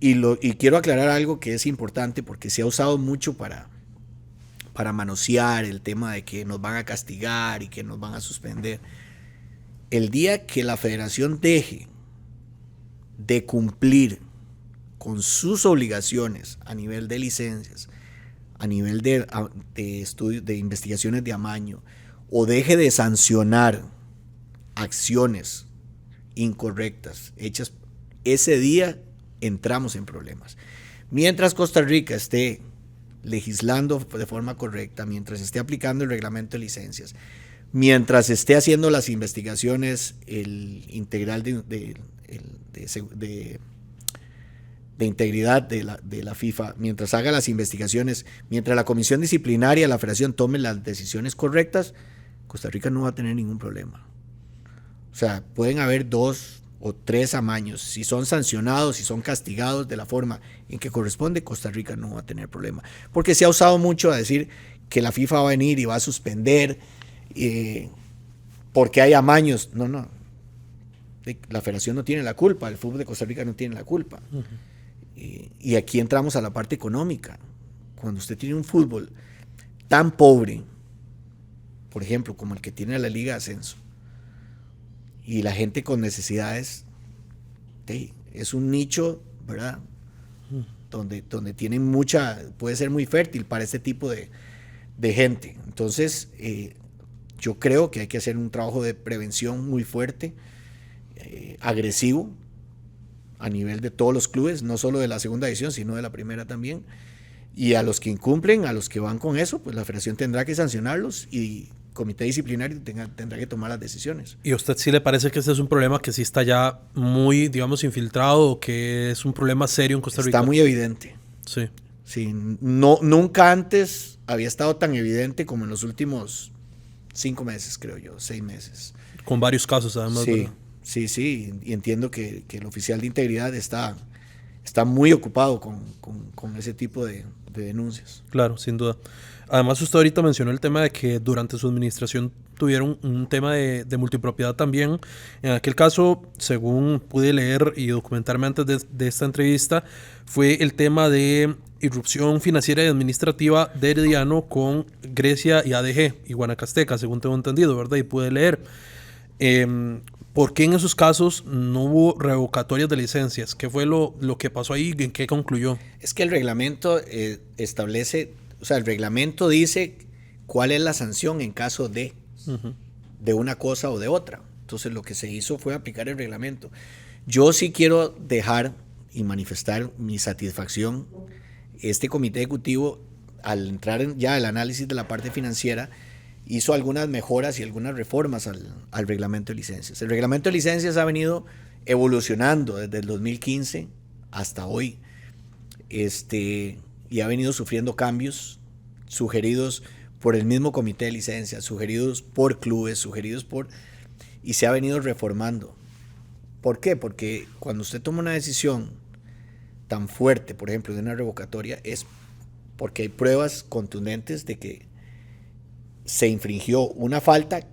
Y quiero aclarar algo que es importante porque se ha usado mucho para manosear el tema de que nos van a castigar y que nos van a suspender. El día que la federación deje de cumplir con sus obligaciones a nivel de licencias, a nivel de estudios, de investigaciones de amaño, o deje de sancionar acciones incorrectas hechas, ese día entramos en problemas. Mientras Costa Rica esté legislando de forma correcta, mientras esté aplicando el reglamento de licencias, mientras esté haciendo las investigaciones, el integral de integridad de la FIFA, mientras haga las investigaciones, mientras la comisión disciplinaria de la federación tome las decisiones correctas, Costa Rica no va a tener ningún problema. O sea, pueden haber 2 o 3 amaños. Si son sancionados, si son castigados de la forma en que corresponde, Costa Rica no va a tener problema. Porque se ha usado mucho a decir que la FIFA va a venir y va a suspender porque hay amaños. No. La federación no tiene la culpa, el fútbol de Costa Rica no tiene la culpa. Y aquí entramos a la parte económica. Cuando usted tiene un fútbol tan pobre, por ejemplo, como el que tiene la Liga de Ascenso, y la gente con necesidades, es un nicho, ¿verdad? Donde tienen puede ser muy fértil para este tipo de gente. Entonces, yo creo que hay que hacer un trabajo de prevención muy fuerte, agresivo, a nivel de todos los clubes, no solo de la segunda división, sino de la primera también. Y a los que incumplen, a los que van con eso, pues la federación tendrá que sancionarlos y el comité disciplinario tendrá que tomar las decisiones. ¿Y a usted sí le parece que este es un problema que sí está ya muy, digamos, infiltrado, o que es un problema serio en Costa Rica? Está muy evidente. Sí. Sí, nunca antes había estado tan evidente como en los últimos 5 meses, creo yo, 6 meses. Con varios casos, además. Sí, ¿verdad? sí, y entiendo que el oficial de integridad está está muy ocupado con ese tipo de denuncias. Claro, sin duda. Además, usted ahorita mencionó el tema de que durante su administración tuvieron un tema de multipropiedad también. En aquel caso, según pude leer y documentarme antes de esta entrevista, fue el tema de irrupción financiera y administrativa de Herediano con Grecia y ADG y Guanacasteca, según tengo entendido, ¿verdad? Y pude leer. ¿Por qué en esos casos no hubo revocatorias de licencias? ¿Qué fue lo que pasó ahí? ¿En qué concluyó? Es que el reglamento establece, o sea, el reglamento dice cuál es la sanción en caso de una cosa o de otra. Entonces lo que se hizo fue aplicar el reglamento. Yo sí quiero dejar y manifestar mi satisfacción. Este comité ejecutivo, al entrar ya al análisis de la parte financiera, hizo algunas mejoras y algunas reformas al reglamento de licencias. El reglamento de licencias ha venido evolucionando desde el 2015 hasta hoy, y ha venido sufriendo cambios sugeridos por el mismo comité de licencias, sugeridos por clubes, y se ha venido reformando. ¿Por qué? Porque cuando usted toma una decisión tan fuerte, por ejemplo, de una revocatoria, es porque hay pruebas contundentes de que se infringió una falta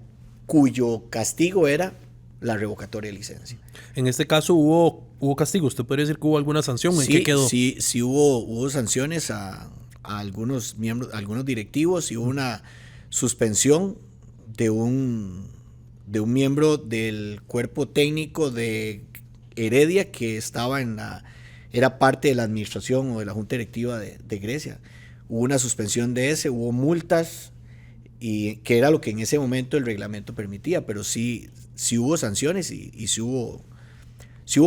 cuyo castigo era la revocatoria de licencia. En este caso hubo castigo. ¿Usted podría decir que hubo alguna sanción? ¿En qué quedó? Sí, hubo sanciones a algunos miembros, a algunos directivos, y hubo una suspensión de un miembro del cuerpo técnico de Heredia que estaba era parte de la administración o de la junta directiva de Grecia. Hubo una suspensión de ese, hubo multas, y que era lo que en ese momento el reglamento permitía, pero sí hubo sanciones y sí hubo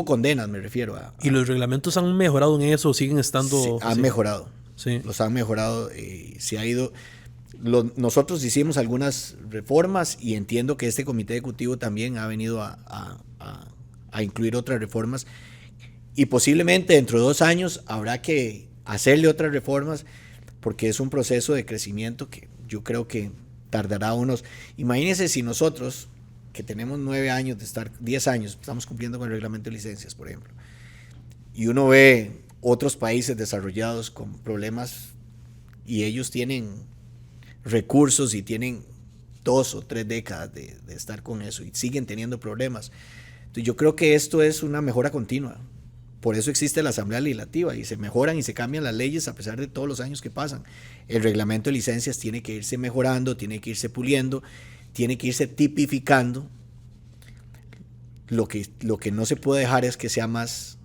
condenas, me refiero a... ¿Y los reglamentos han mejorado en eso o siguen estando...? Sí, han mejorado. Sí. Los han mejorado. Se ha ido... Nosotros hicimos algunas reformas y entiendo que este comité ejecutivo también ha venido a incluir otras reformas, y posiblemente dentro de 2 años habrá que hacerle otras reformas, porque es un proceso de crecimiento que yo creo que tardará unos... Imagínense si nosotros, que tenemos 9 años de estar, 10 años, estamos cumpliendo con el reglamento de licencias, por ejemplo, y uno ve otros países desarrollados con problemas y ellos tienen recursos y tienen 2 o 3 décadas de estar con eso y siguen teniendo problemas. Entonces yo creo que esto es una mejora continua. Por eso existe la Asamblea Legislativa y se mejoran y se cambian las leyes a pesar de todos los años que pasan. El reglamento de licencias tiene que irse mejorando, tiene que irse puliendo, tiene que irse tipificando. Lo que no se puede dejar es que sea más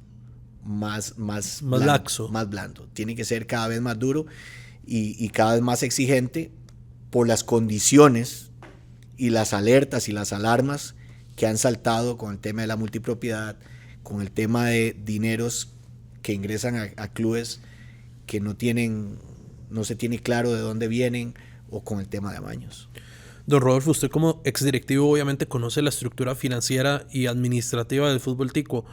blando, laxo. Más blando. Tiene que ser cada vez más duro y cada vez más exigente por las condiciones y las alertas y las alarmas que han saltado con el tema de la multipropiedad, con el tema de dineros que ingresan a clubes que no se tiene claro de dónde vienen, o con el tema de amaños. Don Rodolfo, usted como exdirectivo obviamente conoce la estructura financiera y administrativa del fútbol tico,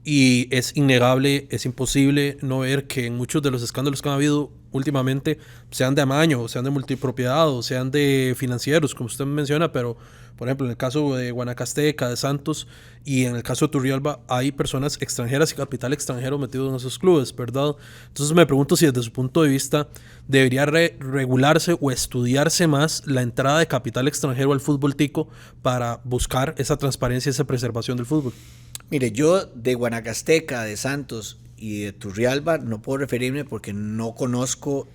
y es innegable, es imposible no ver que en muchos de los escándalos que han habido últimamente, sean de amaño, sean de multipropiedad, o sean de financieros, como usted menciona, pero por ejemplo en el caso de Guanacasteca, de Santos, y en el caso de Turrialba, hay personas extranjeras y capital extranjero metidos en esos clubes, ¿verdad? Entonces me pregunto si desde su punto de vista debería regularse o estudiarse más la entrada de capital extranjero al fútbol tico para buscar esa transparencia y esa preservación del fútbol. Mire, yo de Guanacasteca, de Santos y de Turrialba no puedo referirme porque no conozco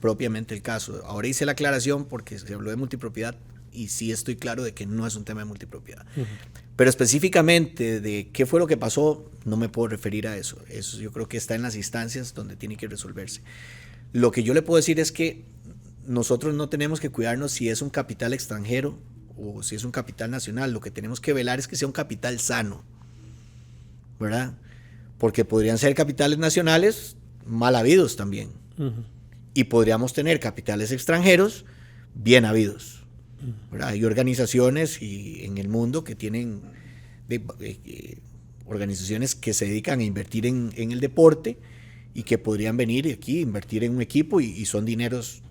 propiamente el caso. Ahora hice la aclaración porque se habló de multipropiedad y sí estoy claro de que no es un tema de multipropiedad. Pero específicamente de qué fue lo que pasó, no me puedo referir a eso. Eso yo creo que está en las instancias donde tiene que resolverse. Lo que yo le puedo decir es que nosotros no tenemos que cuidarnos si es un capital extranjero o si es un capital nacional. Lo que tenemos que velar es que sea un capital sano, ¿verdad? Porque podrían ser capitales nacionales mal habidos también. Y podríamos tener capitales extranjeros bien habidos, ¿verdad? Hay organizaciones en el mundo que tienen organizaciones que se dedican a invertir en el deporte y que podrían venir aquí, invertir en un equipo y son dineros.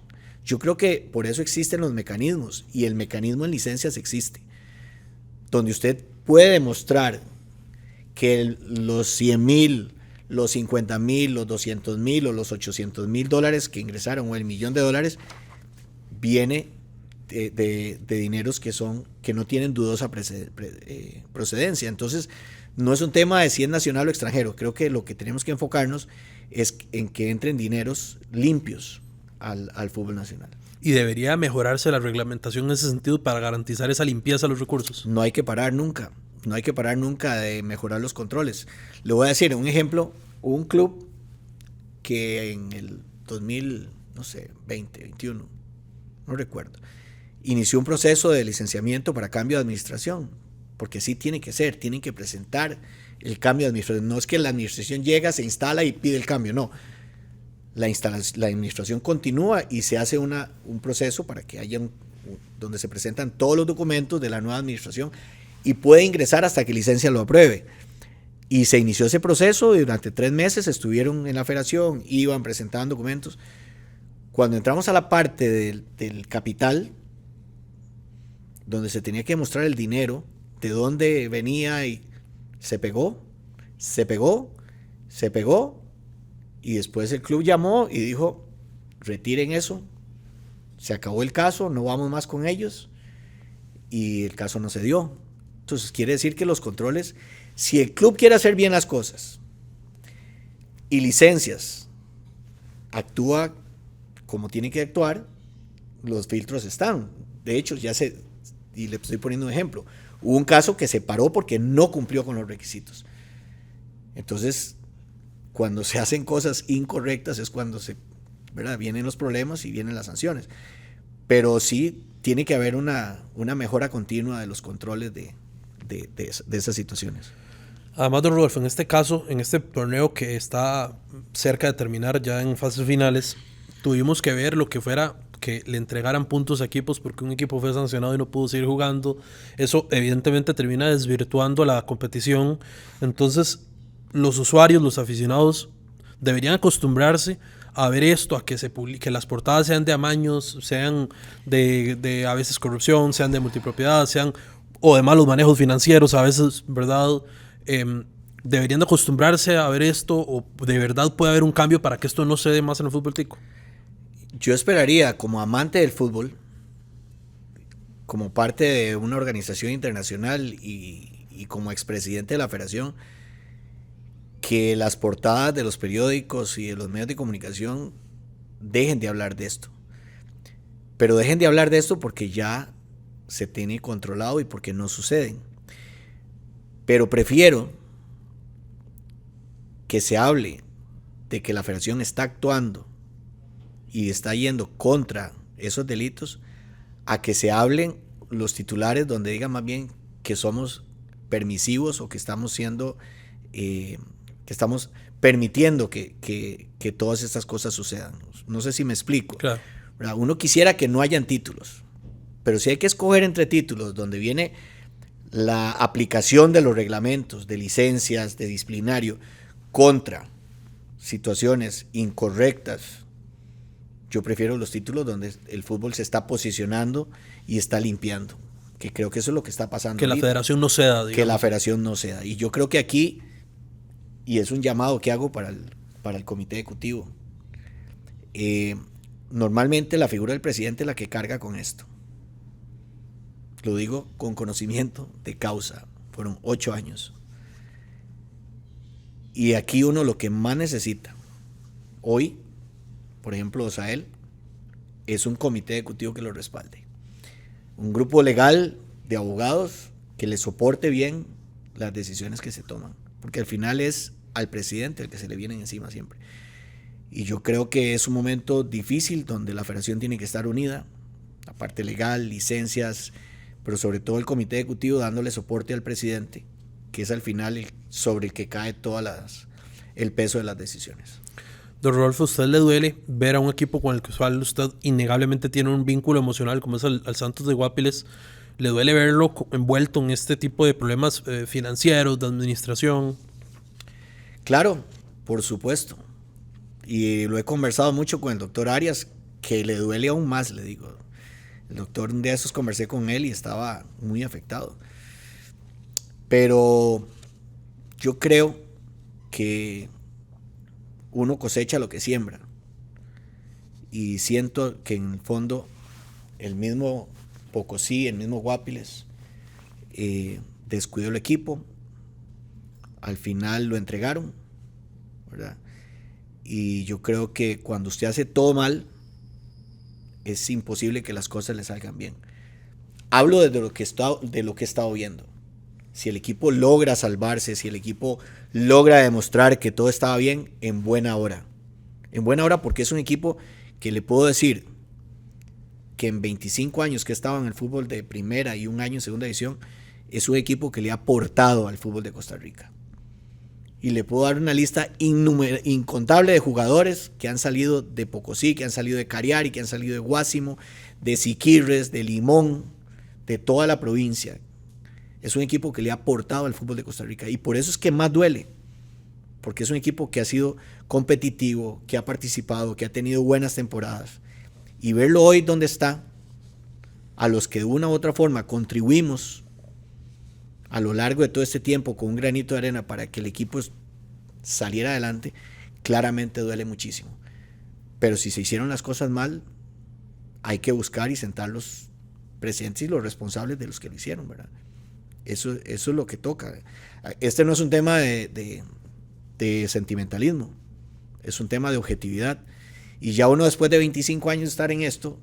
Yo creo que por eso existen los mecanismos, y el mecanismo en licencias existe, donde usted puede demostrar que los 100,000, los 50,000, los 200,000 o los 800,000 dólares que ingresaron o el $1,000,000 viene de dineros que no tienen dudosa procedencia. Entonces, no es un tema de si es nacional o extranjero. Creo que lo que tenemos que enfocarnos es en que entren dineros limpios al fútbol nacional. Y debería mejorarse la reglamentación en ese sentido para garantizar esa limpieza de los recursos. No hay que parar nunca. No hay que parar nunca de mejorar los controles. Le voy a decir un ejemplo. Un club que en el 2020, 21, no recuerdo, inició un proceso de licenciamiento para cambio de administración. Porque sí tiene que ser, tienen que presentar el cambio de administración. No es que la administración llega, se instala y pide el cambio, no. La administración continúa y se hace un proceso para que haya donde se presentan todos los documentos de la nueva administración y puede ingresar hasta que licencia lo apruebe. Y se inició ese proceso y durante 3 meses estuvieron en la federación, iban presentando documentos. Cuando entramos a la parte del capital, donde se tenía que mostrar el dinero, de dónde venía, y se pegó, y después el club llamó y dijo, retiren eso, se acabó el caso, no vamos más con ellos, y el caso no se dio. Entonces quiere decir que los controles, si el club quiere hacer bien las cosas y licencias, actúa como tiene que actuar, los filtros están. De hecho, y le estoy poniendo un ejemplo, hubo un caso que se paró porque no cumplió con los requisitos. Entonces, cuando se hacen cosas incorrectas es cuando vienen los problemas y vienen las sanciones. Pero sí tiene que haber una mejora continua de los controles de esas situaciones. Además, don Rodolfo, en este caso, en este torneo que está cerca de terminar ya en fases finales, tuvimos que ver lo que fuera que le entregaran puntos a equipos porque un equipo fue sancionado y no pudo seguir jugando. Eso evidentemente termina desvirtuando la competición. Entonces, los usuarios, los aficionados, deberían acostumbrarse a ver esto, a que se publique, que las portadas sean de amaños, sean de a veces corrupción, sean de multipropiedad, sean o de malos manejos financieros, a veces, ¿verdad? Deberían de acostumbrarse a ver esto, o de verdad puede haber un cambio para que esto no se dé más en el fútbol tico. Yo esperaría, como amante del fútbol, como parte de una organización internacional y como expresidente de la federación, que las portadas de los periódicos y de los medios de comunicación dejen de hablar de esto. Pero dejen de hablar de esto porque ya se tiene controlado y porque no suceden. Pero prefiero que se hable de que la federación está actuando y está yendo contra esos delitos, a que se hablen los titulares donde digan más bien que somos permisivos o que estamos siendo que estamos permitiendo que todas estas cosas sucedan. No sé si me explico. Claro. Uno quisiera que no hayan títulos, pero si hay que escoger entre títulos donde viene la aplicación de los reglamentos, de licencias, de disciplinario, contra situaciones incorrectas, yo prefiero los títulos donde el fútbol se está posicionando y está limpiando, que creo que eso es lo que está pasando. Que la federación no ceda, digamos. Que la federación no ceda. Y yo creo que aquí, y es un llamado que hago para el comité ejecutivo, normalmente la figura del presidente es la que carga con esto. Lo digo con conocimiento de causa. Fueron 8 años. Y aquí uno lo que más necesita hoy, por ejemplo, Osael, es un comité ejecutivo que lo respalde. Un grupo legal de abogados que le soporte bien las decisiones que se toman. Porque al final es al presidente el que se le vienen encima siempre. Y yo creo que es un momento difícil donde la federación tiene que estar unida. La parte legal, licencias, pero sobre todo el comité ejecutivo dándole soporte al presidente, que es al final sobre el que cae el peso de las decisiones. Don Rodolfo, ¿a usted le duele ver a un equipo con el cual usted innegablemente tiene un vínculo emocional, como es al Santos de Guápiles? ¿Le duele verlo envuelto en este tipo de problemas financieros, de administración? Claro, por supuesto. Y lo he conversado mucho con el doctor Arias, que le duele aún más, le digo. El doctor, un día de esos conversé con él y estaba muy afectado. Pero yo creo que uno cosecha lo que siembra. Y siento que en el fondo el mismo Pocosí, el mismo Guapiles, descuidó el equipo. Al final lo entregaron, ¿verdad? Y yo creo que cuando usted hace todo mal, es imposible que las cosas le salgan bien. Hablo de lo que he estado viendo. Si el equipo logra salvarse, si el equipo logra demostrar que todo estaba bien, en buena hora. En buena hora, porque es un equipo que le puedo decir que en 25 años que estaba en el fútbol de primera y un año en segunda división, es un equipo que le ha aportado al fútbol de Costa Rica. Y le puedo dar una lista incontable de jugadores que han salido de Pocosí, que han salido de Cariari, que han salido de Guásimo, de Siquirres, de Limón, de toda la provincia. Es un equipo que le ha aportado al fútbol de Costa Rica. Y por eso es que más duele. Porque es un equipo que ha sido competitivo, que ha participado, que ha tenido buenas temporadas. Y verlo hoy donde está, a los que de una u otra forma contribuimos a lo largo de todo este tiempo con un granito de arena para que el equipo saliera adelante, claramente duele muchísimo. Pero si se hicieron las cosas mal, hay que buscar y sentar los presidentes y los responsables de los que lo hicieron, ¿verdad? Eso es lo que toca. Este no es un tema de sentimentalismo, es un tema de objetividad. Y ya uno después de 25 años de estar en esto,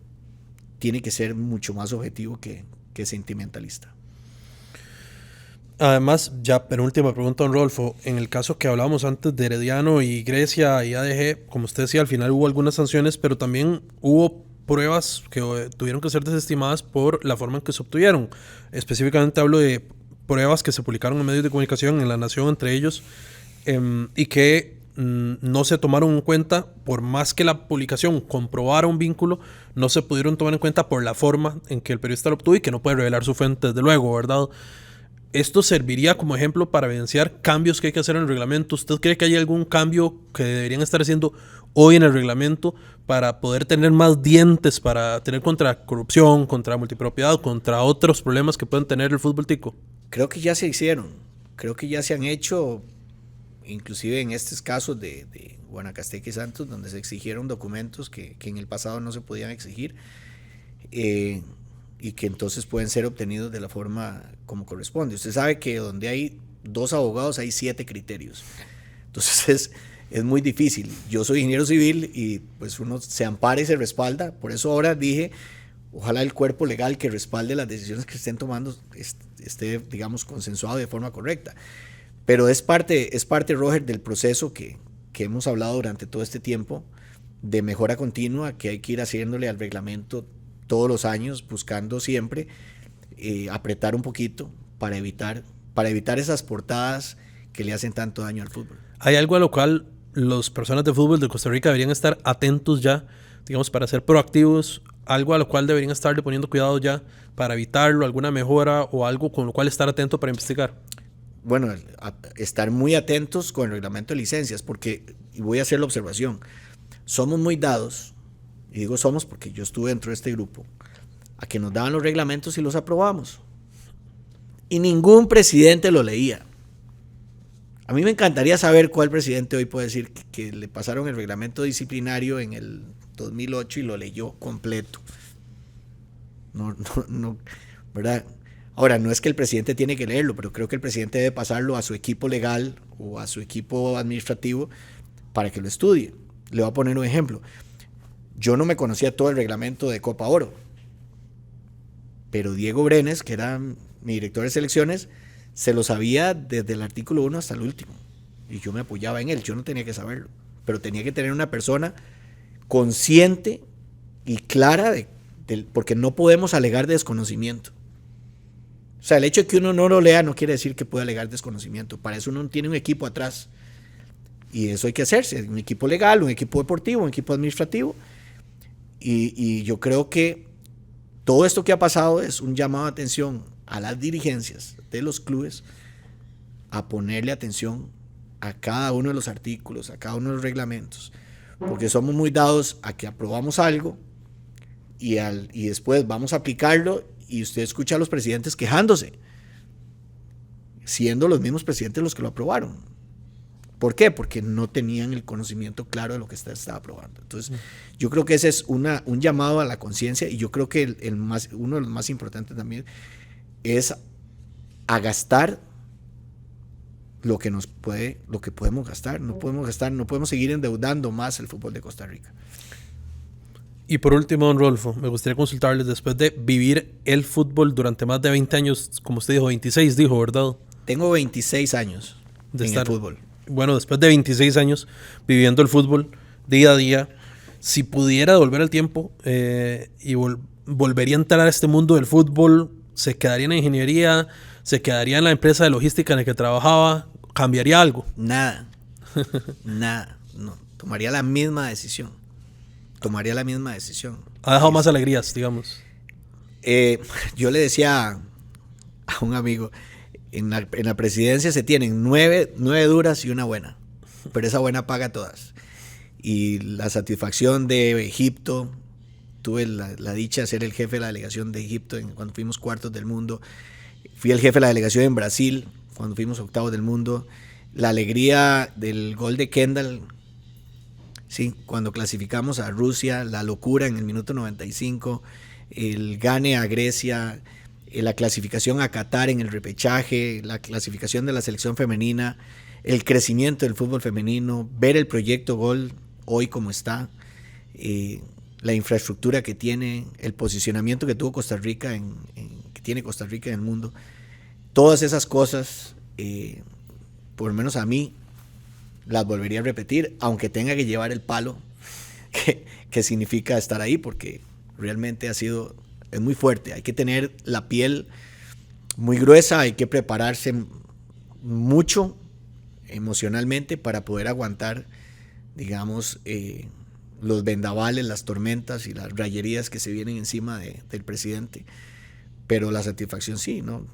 tiene que ser mucho más objetivo que sentimentalista. Además, ya penúltima pregunta, don Rodolfo. En el caso que hablábamos antes de Herediano y Grecia y ADG, como usted decía, al final hubo algunas sanciones, pero también hubo pruebas que tuvieron que ser desestimadas por la forma en que se obtuvieron. Específicamente hablo de pruebas que se publicaron en medios de comunicación, en La Nación entre ellos, y que no se tomaron en cuenta, por más que la publicación comprobara un vínculo, no se pudieron tomar en cuenta por la forma en que el periodista lo obtuvo y que no puede revelar su fuente, desde luego, ¿verdad? ¿Esto serviría como ejemplo para evidenciar cambios que hay que hacer en el reglamento? ¿Usted cree que hay algún cambio que deberían estar haciendo hoy en el reglamento para poder tener más dientes, para tener contra corrupción, contra multipropiedad, contra otros problemas que pueden tener el fútbol tico? Creo que ya se hicieron, creo que ya se han hecho, inclusive en estos casos de Guanacasteca y Santos, donde se exigieron documentos que en el pasado no se podían exigir. Y que entonces pueden ser obtenidos de la forma como corresponde. Usted sabe que donde hay 2 abogados hay 7 criterios. Entonces es muy difícil. Yo soy ingeniero civil y pues uno se ampara y se respalda. Por eso ahora dije, ojalá el cuerpo legal que respalde las decisiones que estén tomando esté, digamos, consensuado de forma correcta. Pero es parte, Roger, del proceso que hemos hablado durante todo este tiempo de mejora continua que hay que ir haciéndole al reglamento todos los años, buscando siempre apretar un poquito para evitar esas portadas que le hacen tanto daño al fútbol. ¿Hay algo a lo cual las personas de fútbol de Costa Rica deberían estar atentos ya, digamos, para ser proactivos? ¿Algo a lo cual deberían estarle poniendo cuidado ya para evitarlo, alguna mejora o algo con lo cual estar atento para investigar? Bueno, estar muy atentos con el reglamento de licencias, porque, y voy a hacer la observación, somos muy dados, y digo somos porque yo estuve dentro de este grupo, a que nos daban los reglamentos y los aprobamos. Y ningún presidente lo leía. A mí me encantaría saber cuál presidente hoy puede decir que le pasaron el reglamento disciplinario en el 2008 y lo leyó completo. No, ¿verdad? Ahora, no es que el presidente tiene que leerlo, pero creo que el presidente debe pasarlo a su equipo legal o a su equipo administrativo para que lo estudie. Le voy a poner un ejemplo. Yo no me conocía todo el reglamento de Copa Oro, pero Diego Brenes, que era mi director de selecciones, se lo sabía desde el artículo 1 hasta el último. Y yo me apoyaba en él, yo no tenía que saberlo, pero tenía que tener una persona consciente y clara, porque no podemos alegar desconocimiento. O sea, el hecho de que uno no lo lea no quiere decir que pueda alegar desconocimiento. Para eso uno tiene un equipo atrás. Y eso hay que hacerse, un equipo legal, un equipo deportivo, un equipo administrativo. Y yo creo que todo esto que ha pasado es un llamado de atención a las dirigencias de los clubes a ponerle atención a cada uno de los artículos, a cada uno de los reglamentos, porque somos muy dados a que aprobamos algo y después vamos a aplicarlo y usted escucha a los presidentes quejándose, siendo los mismos presidentes los que lo aprobaron. ¿Por qué? Porque no tenían el conocimiento claro de lo que estaba probando. Entonces, yo creo que ese es un llamado a la conciencia, y yo creo que uno de los más importantes también es a gastar lo que podemos gastar. No podemos seguir endeudando más el fútbol de Costa Rica. Y por último, don Rodolfo, me gustaría consultarles, después de vivir el fútbol durante más de 20 años, como usted dijo, 26 dijo, ¿verdad? Tengo 26 años de estar en el fútbol. Bueno, después de 26 años viviendo el fútbol día a día, si pudiera devolver el tiempo y volvería a entrar a este mundo del fútbol, ¿se quedaría en la ingeniería? ¿Se quedaría en la empresa de logística en la que trabajaba? ¿Cambiaría algo? Nada. Nada. No. Tomaría la misma decisión. ¿Ha dejado más alegrías, digamos? Yo le decía a un amigo, en la presidencia se tienen 9 duras y una buena, pero esa buena paga todas. Y la satisfacción de Egipto, tuve la dicha de ser el jefe de la delegación de Egipto cuando fuimos cuartos del mundo. Fui el jefe de la delegación en Brasil cuando fuimos octavos del mundo. La alegría del gol de Kendall, sí, cuando clasificamos a Rusia, la locura en el minuto 95, el gane a Grecia, la clasificación a Qatar en el repechaje, la clasificación de la selección femenina, el crecimiento del fútbol femenino, ver el proyecto Gol hoy como está, la infraestructura que tiene, el posicionamiento que tuvo Costa Rica que tiene Costa Rica en el mundo. Todas esas cosas, por lo menos a mí, las volvería a repetir, aunque tenga que llevar el palo que significa estar ahí, porque realmente es muy fuerte. Hay que tener la piel muy gruesa, hay que prepararse mucho emocionalmente para poder aguantar, digamos, los vendavales, las tormentas y las rayerías que se vienen encima del presidente. Pero la satisfacción sí, no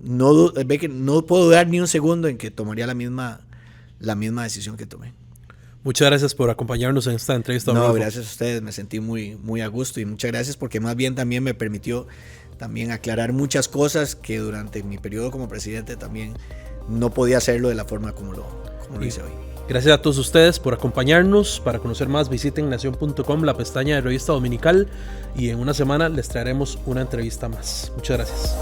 puedo dudar ni un segundo en que tomaría la misma decisión que tomé. Muchas gracias por acompañarnos en esta entrevista. No, gracias a ustedes, me sentí muy, muy a gusto, y muchas gracias porque más bien también me permitió también aclarar muchas cosas que durante mi periodo como presidente también no podía hacerlo de la forma como lo hice hoy. Gracias a todos ustedes por acompañarnos. Para conocer más, visiten nacion.com, la pestaña de Revista Dominical, y en una semana les traeremos una entrevista más. Muchas gracias.